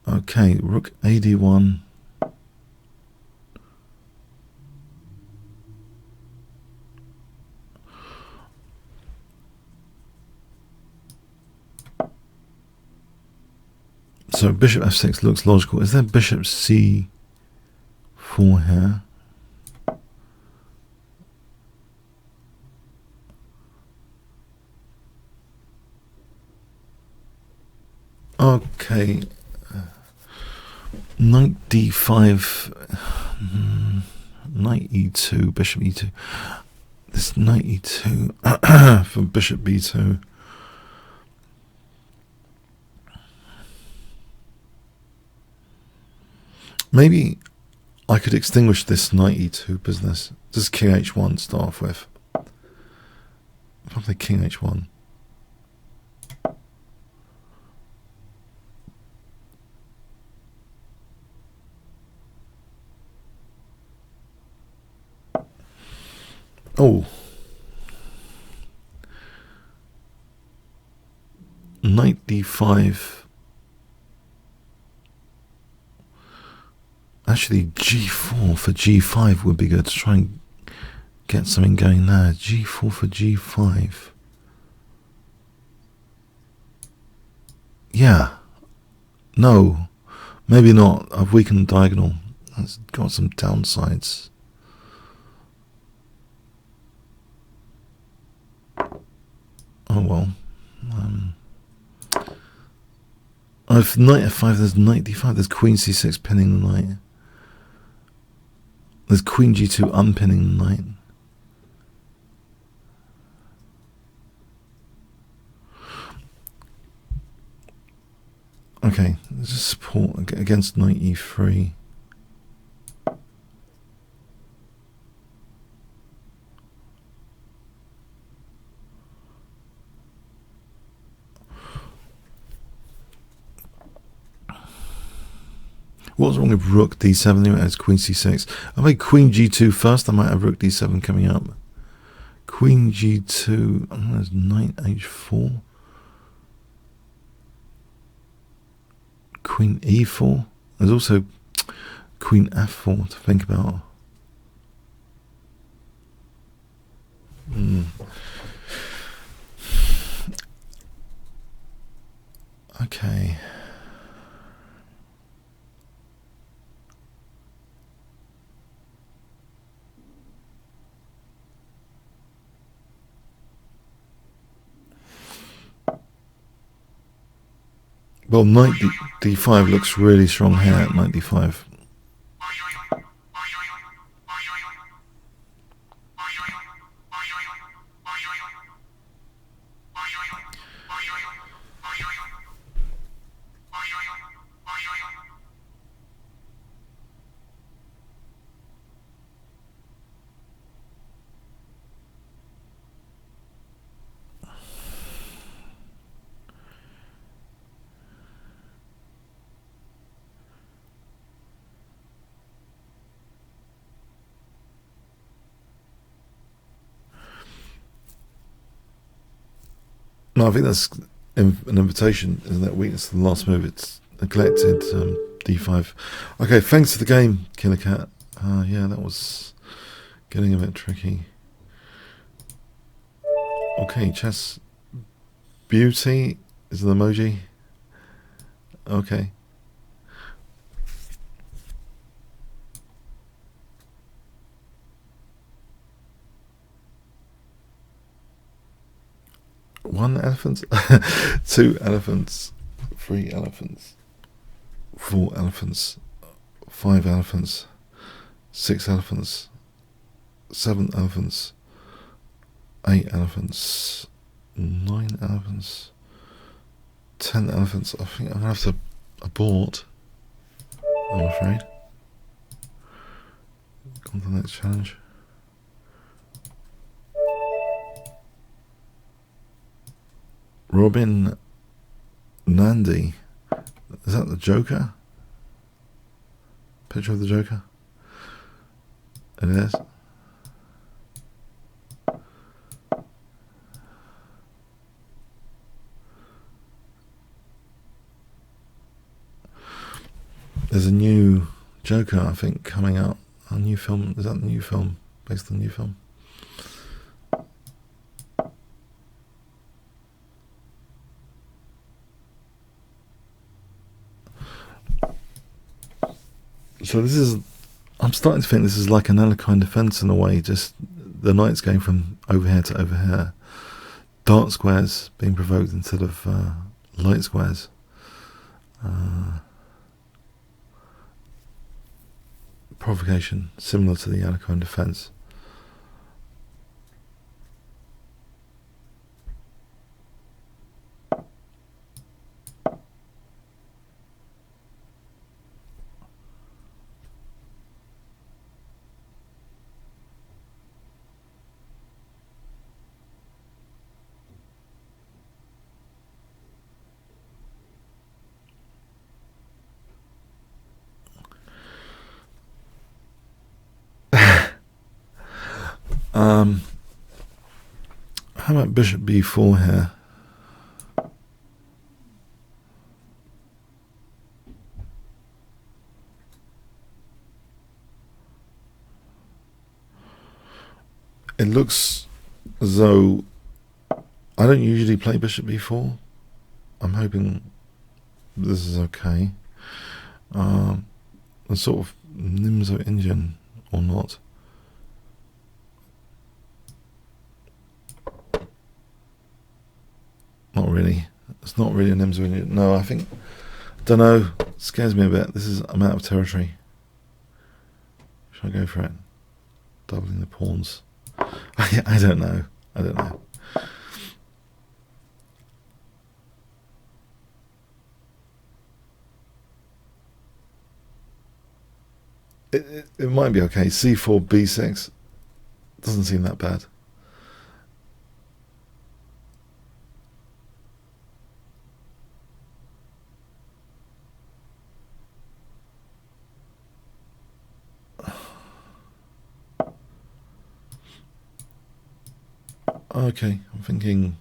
Okay, rook a d1. So bishop f6 looks logical. Is there bishop c4 here? Okay. Knight d5, knight e2, bishop e2. This knight e2 for bishop b2. Maybe I could extinguish this knight e2 business. Just king h1 to start off with. If I play king h1. Oh, knight d5. Actually, g4 for g5 would be good to try and get something going there. g4 for g5. Yeah. No, maybe not. I've weakened the diagonal. It's got some downsides. Oh well. If knight f5, there's knight d5, there's queen c6 pinning the knight. There's queen g2 unpinning the knight. Okay, there's a support against knight e3. What's wrong with rook d7? It's queen c6. I made queen g2 first. I might have rook d7 coming up. Queen G2, I don't know, there's Knight H4. Queen E4. There's also Queen F4 to think about. Okay. Well, Knight D5 looks really strong here at Knight D5. No, I think that's an invitation, isn't that weakness to the last move? It's neglected D5. Okay, thanks for the game, Killer Cat. Yeah, that was getting a bit tricky. Okay, chess beauty is an emoji. Okay. One elephant, 2 elephants, 3 elephants, 4 elephants, 5 elephants, 6 elephants, 7 elephants, 8 elephants, 9 elephants, 10 elephants. I think I'm gonna have to abort, I'm afraid. On to the next challenge. Robin Nandi. Is that the Joker? Picture of the Joker? It is. There's a new Joker, I think, coming out. A new film. Is that the new film? Based on the new film? So this is, I'm starting to think this is like an Alekhine defense in a way, just the knight's going from over here to over here. Dark squares being provoked instead of light squares. Provocation, similar to the Alekhine defense. How about bishop b4 here? It looks as though I don't usually play bishop b4. I'm hoping this is okay. A sort of Nimzo engine or not. Not really. It's not really a Nimzo engine. No, I think, don't know. Scares me a bit. This is, I'm out of territory. Should I go for it? Doubling the pawns. I don't know. I don't know. It might be okay. C4, B6 doesn't seem that bad. Okay, I'm thinking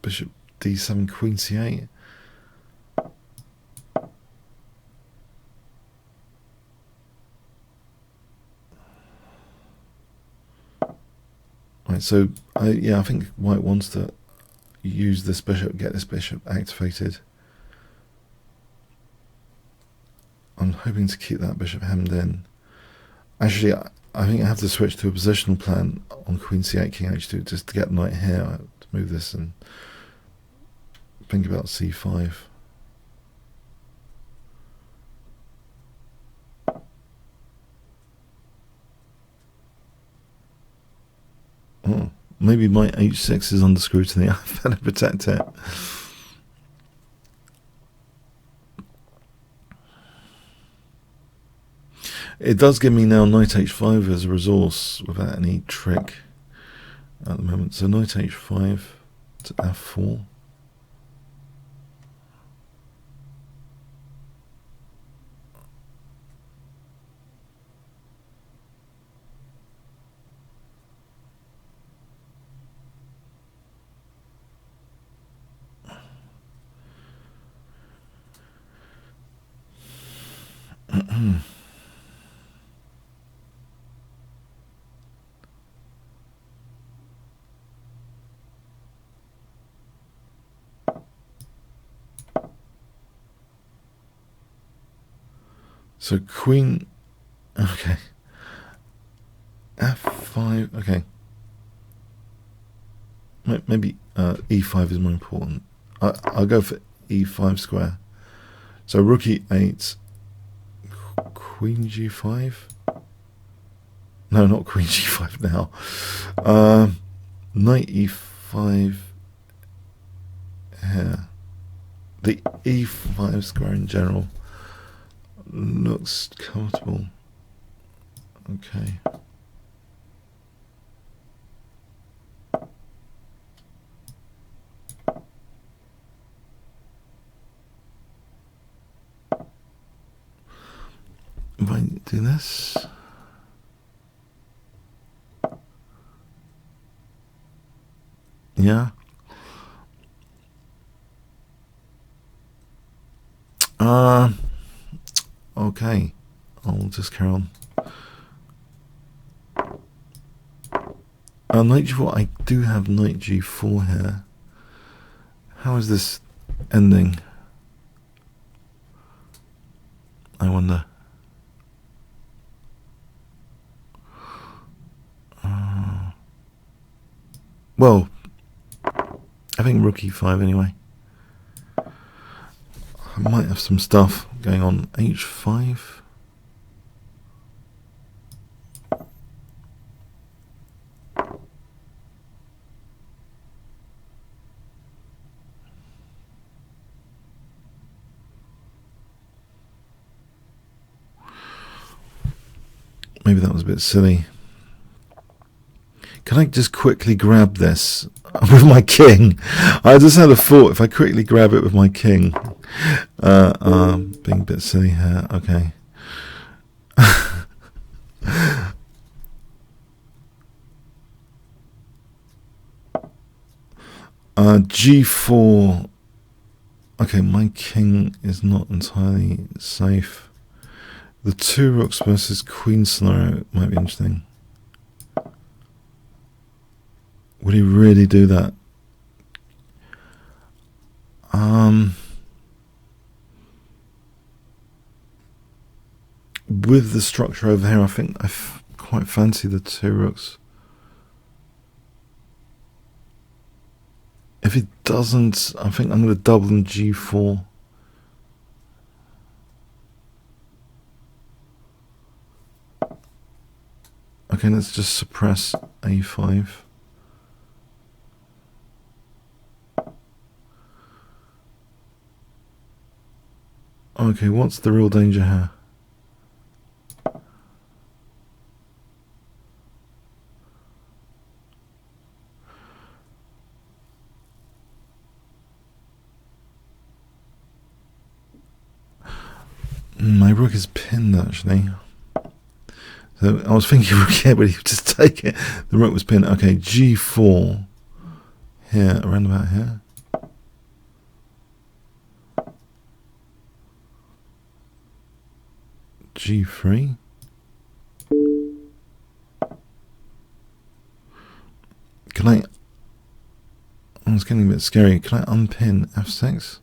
bishop d7, queen c8. Right, so I think white wants to use this bishop, get this bishop activated. I'm hoping to keep that bishop hemmed in. Actually, I think I have to switch to a positional plan on queen c8, king h2, just to get knight here. I have to move this and think about c5. Oh, maybe my h6 is under scrutiny. I better protect it. It does give me now knight h5 as a resource without any trick at the moment. So knight h5 to f4. So queen, okay, f5, okay. Maybe e5 is more important. I'll go for e5 square. So rook e8, queen g5. No, not queen g5 now. Knight e5 here. The e5 square in general looks comfortable. Okay. If I do this, yeah. Okay, I'll just carry on. Knight g4, I do have knight g4 here. How is this ending? I wonder. Well, I think rook e5 anyway. I might have some stuff going on. h5. Maybe that was a bit silly. Can I just quickly grab this with my king? I just had a thought, if I quickly grab it with my king. Being a bit silly here. Okay. g4. Okay, my king is not entirely safe. The two rooks versus queen scenario might be interesting. Would he really do that? With the structure over here, I think I quite fancy the two rooks. If he doesn't, I think I'm going to double in g4. Okay, let's just suppress a5. Okay, what's the real danger here? My rook is pinned, actually. So I was thinking rook here, but he would just take it. The rook was pinned. Okay, g4 here, around about here. g3. Can I? Oh, it's getting a bit scary. Can I unpin f6?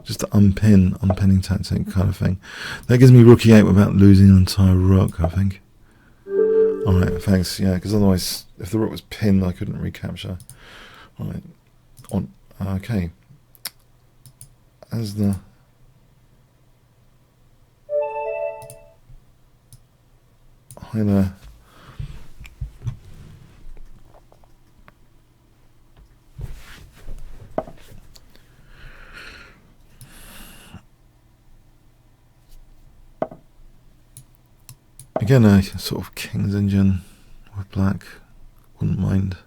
Just to unpinning tactic kind of thing. That gives me rook e8 without losing an entire rook, I think. Alright, thanks. Yeah, because otherwise, if the rook was pinned, I couldn't recapture. Alright. Okay. As the... Hi there. Again, a sort of King's engine with black, wouldn't mind.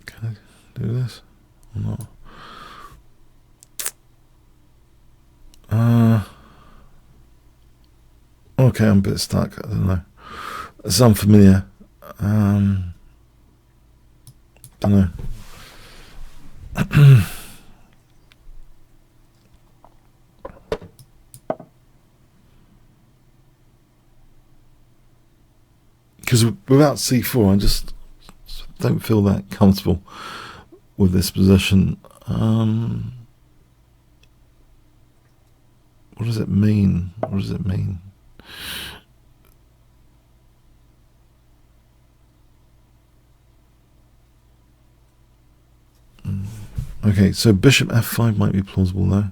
Can I do this or not? Okay, I'm a bit stuck. I don't know. It's unfamiliar. Don't know. Because without c4, I just don't feel that comfortable with this position. What does it mean? What does it mean? Okay, so bishop f5 might be plausible though.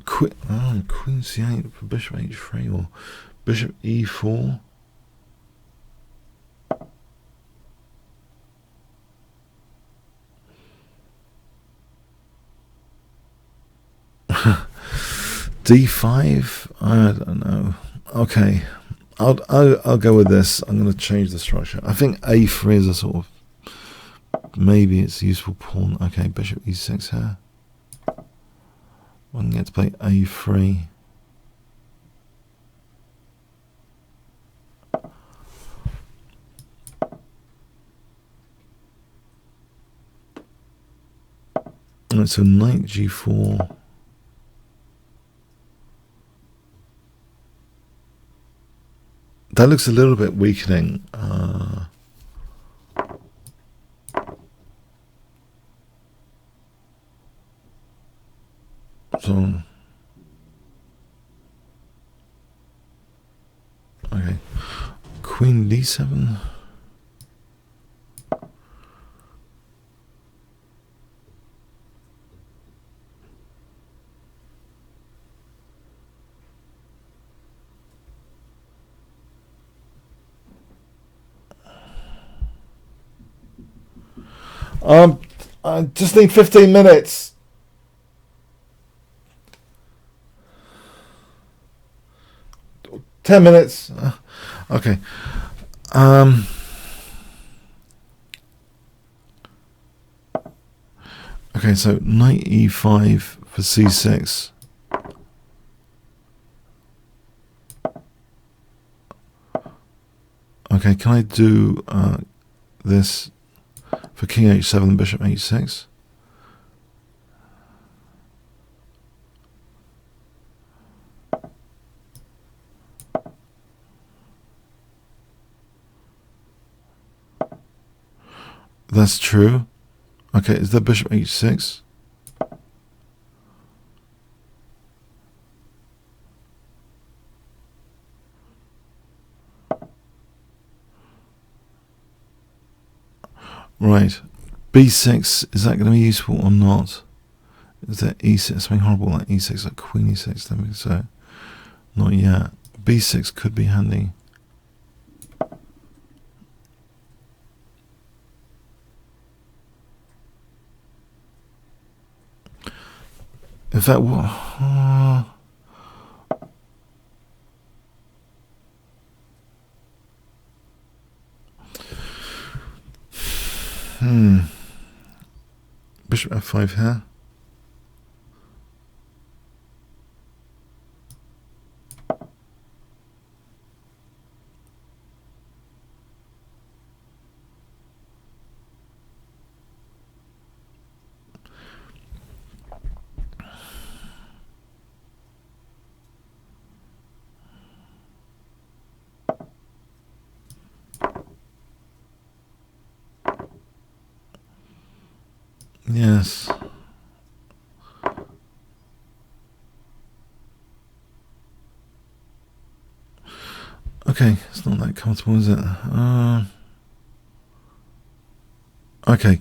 Queen c8 for bishop h3 or bishop e4. d5. I don't know. Okay, I'll go with this. I'm going to change the structure. I think a3 is a sort of, maybe it's a useful pawn. Okay, bishop e6 here. I can get to play a3. Alright, so knight g4. That looks a little bit weakening. So, okay, queen d7. I just need 15 minutes. Ten minutes. Okay. Okay, so knight e5 for c6. Okay, can I do this for king h7, bishop h6? That's true. Okay, is that bishop h6? Right. b6, is that going to be useful or not? Is there e6, something horrible like e6, like queen e6? Let me say. Not yet. b6 could be handy. In fact, Bishop f5 here. Yes. Okay, it's not that comfortable, is it? Okay.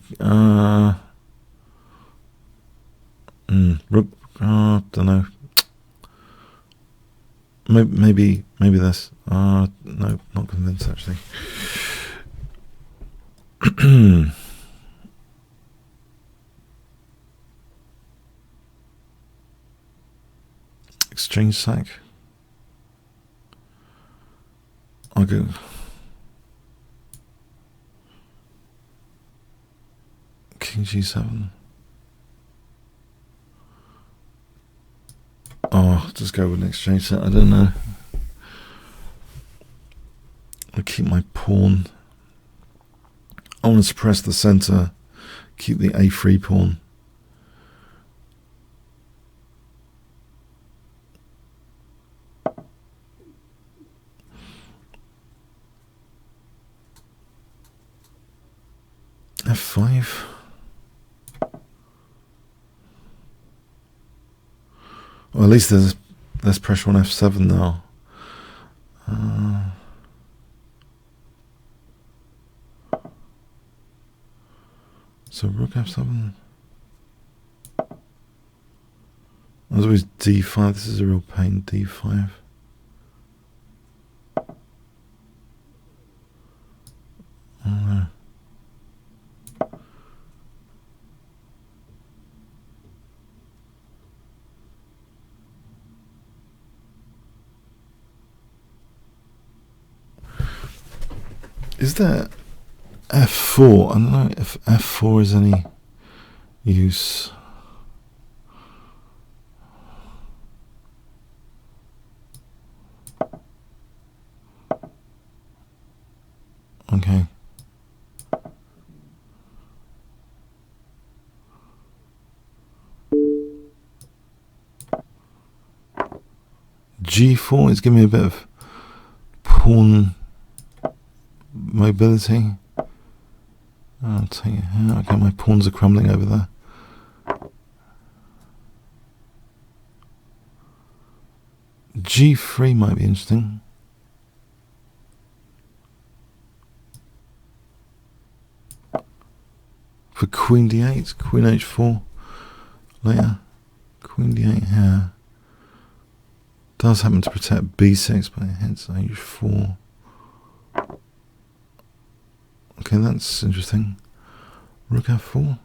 Rook. Don't know. Maybe this. No, not convinced actually. Exchange sack. I'll go. King g7. Oh, just go with an exchange set. I don't know. I'll keep my pawn. I want to suppress the center. Keep the a3 pawn. f5. Well, at least there's less pressure on f7 now. So rook f7. There's always d5. This is a real pain. d5. Is there f4? I don't know if f4 is any use. Okay. g4 is giving me a bit of pawn mobility. I'll take it here. Okay, my pawns are crumbling over there. g3 might be interesting. For queen d8, queen h4 later. Queen d8 here. Does happen to protect b6, but it hits h4. Okay, that's interesting. Rook f4.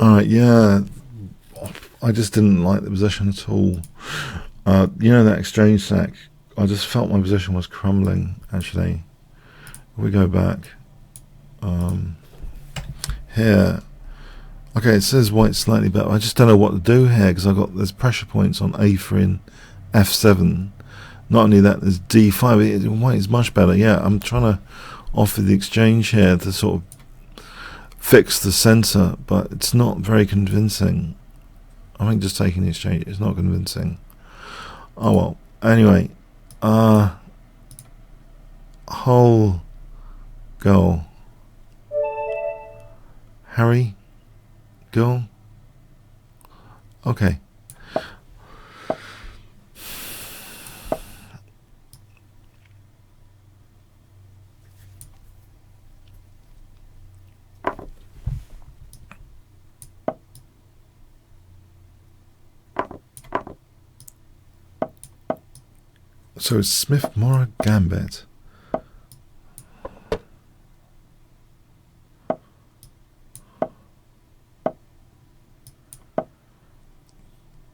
Alright, yeah, I just didn't like the position at all. You know, that exchange sack, I just felt my position was crumbling, actually. If we go back, here, okay, it says white's slightly better. I just don't know what to do here, because there's pressure points on a3 and f7. Not only that, there's d5. White is much better. Yeah, I'm trying to offer the exchange here to sort of fix the center, but it's not very convincing. I think just taking the exchange is not convincing. Oh well. Anyway, whole goal. Harry, goal. Okay. So Smith-Morra Gambit.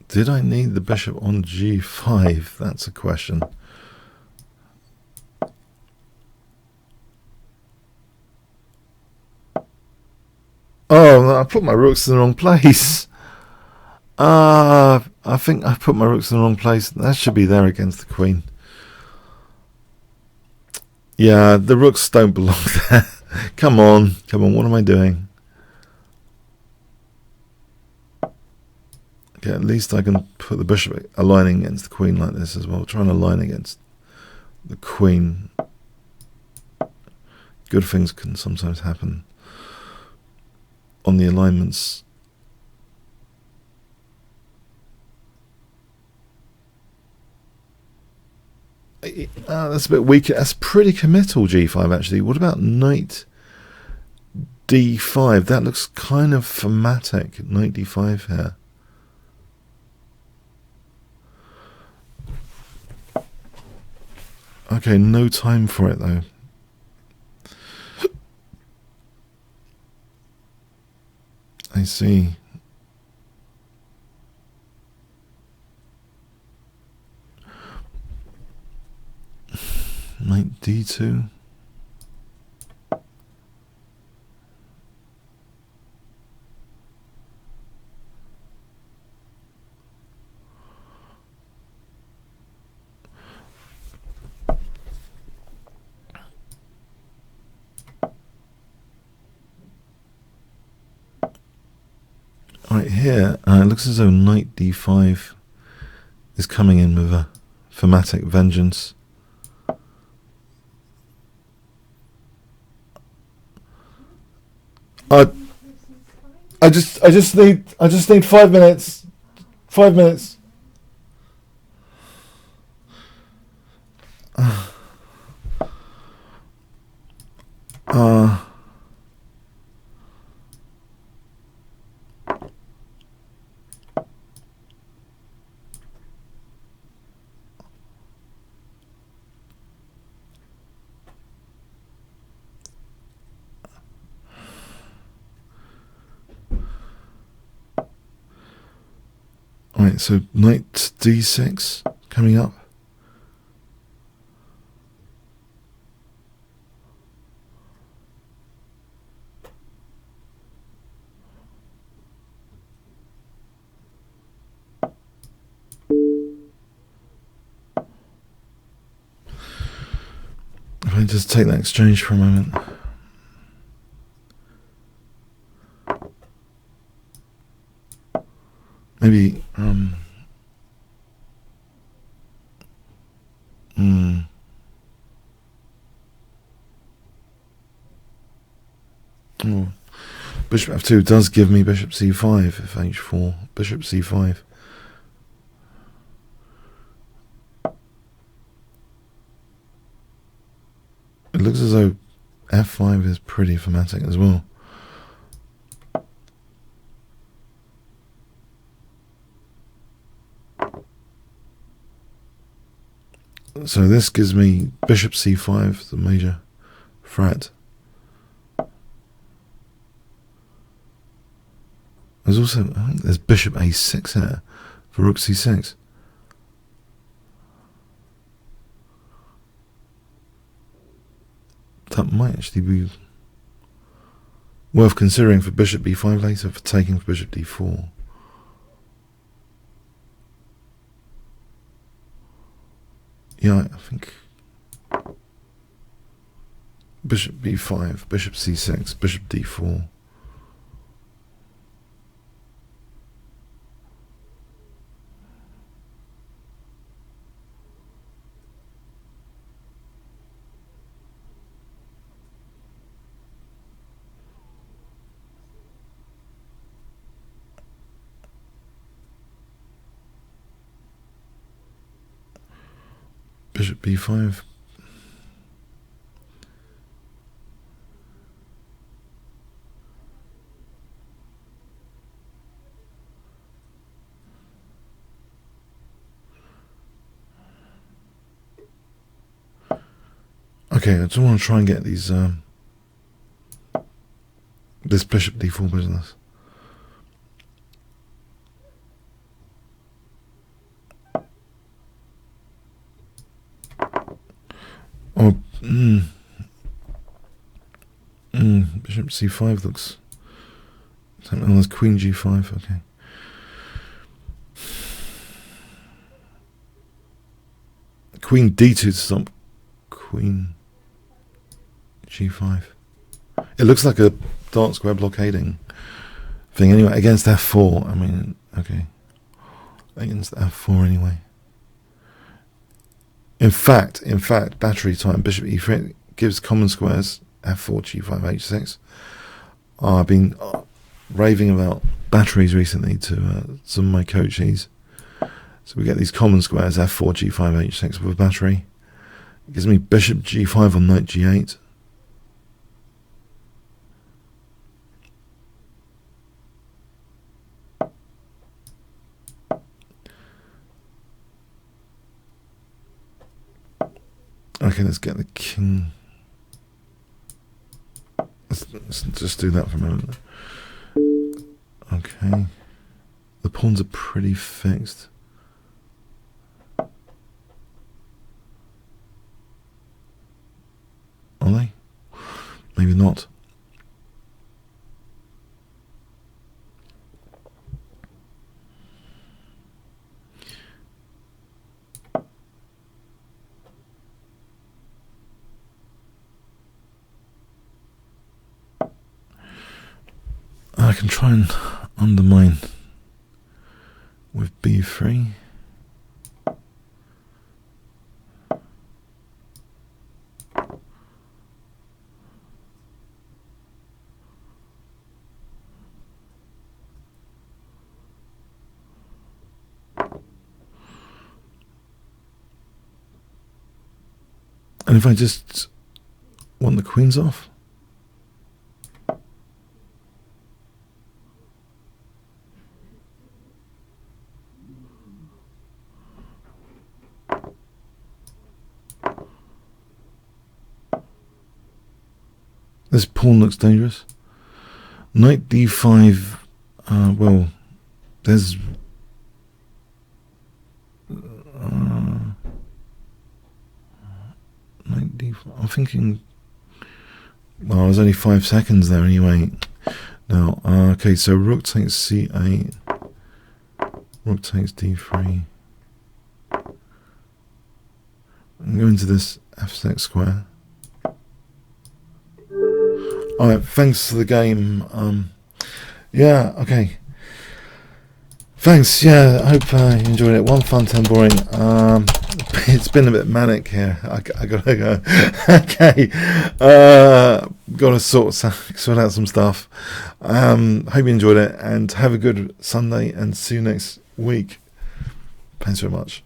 Did I need the bishop on g5? That's a question. Oh, no, I put my rooks in the wrong place. I think I put my rooks in the wrong place. That should be there against the queen. Yeah, the rooks don't belong there. Come on, what am I doing? Okay, at least I can put the bishop aligning against the queen like this as well. Trying to align against the queen. Good things can sometimes happen on the alignments. That's a bit weak. That's pretty committal, g5 actually. What about knight d5? That looks kind of thematic, knight d5 here. Okay, no time for it though. I see. Knight d2. Right here, it looks as though knight d5 is coming in with a thematic vengeance. I just need 5 minutes. 5 minutes. Alright, so knight d6 coming up. If I just take that exchange for a moment. Maybe, Oh, bishop f2 does give me bishop c5 if h4, bishop c5. It looks as though f5 is pretty thematic as well. So this gives me bishop c5, the major threat. There's also, I think there's bishop a6 here for rook c6. That might actually be worth considering for bishop b5 later, for taking for bishop d4. Yeah, I think bishop b5, bishop c6, bishop d4. Bishop b5. Okay, I just want to try and get these this bishop d4 business. Oh, bishop c5 looks something as queen g5. Okay. Queen d2 to stop queen g5. It looks like a dark square blockading thing anyway, against f4. I mean, okay. Against f4 anyway. In fact, battery time, bishop e3 gives common squares, f4, g5, h6. I've been raving about batteries recently to some of my coaches. So we get these common squares, f4, g5, h6 with a battery. It gives me bishop g5 on knight g8. Okay, let's get the king. Let's just do that for a moment. Okay. The pawns are pretty fixed. Are they? Maybe not. I can try and undermine with b3. And if I just want the queens off, this pawn looks dangerous. Knight d5, well, there's knight d5. I'm thinking, well, there's only 5 seconds there anyway. Now, okay, so rook takes c8, rook takes d3. I'm going to this f6 square. Alright, thanks for the game. Yeah, okay. Thanks, yeah, I hope you enjoyed it. 1 fun, 10 boring. It's been a bit manic here. I gotta go. Okay. Gotta sort out some stuff. Hope you enjoyed it, and have a good Sunday, and see you next week. Thanks very much.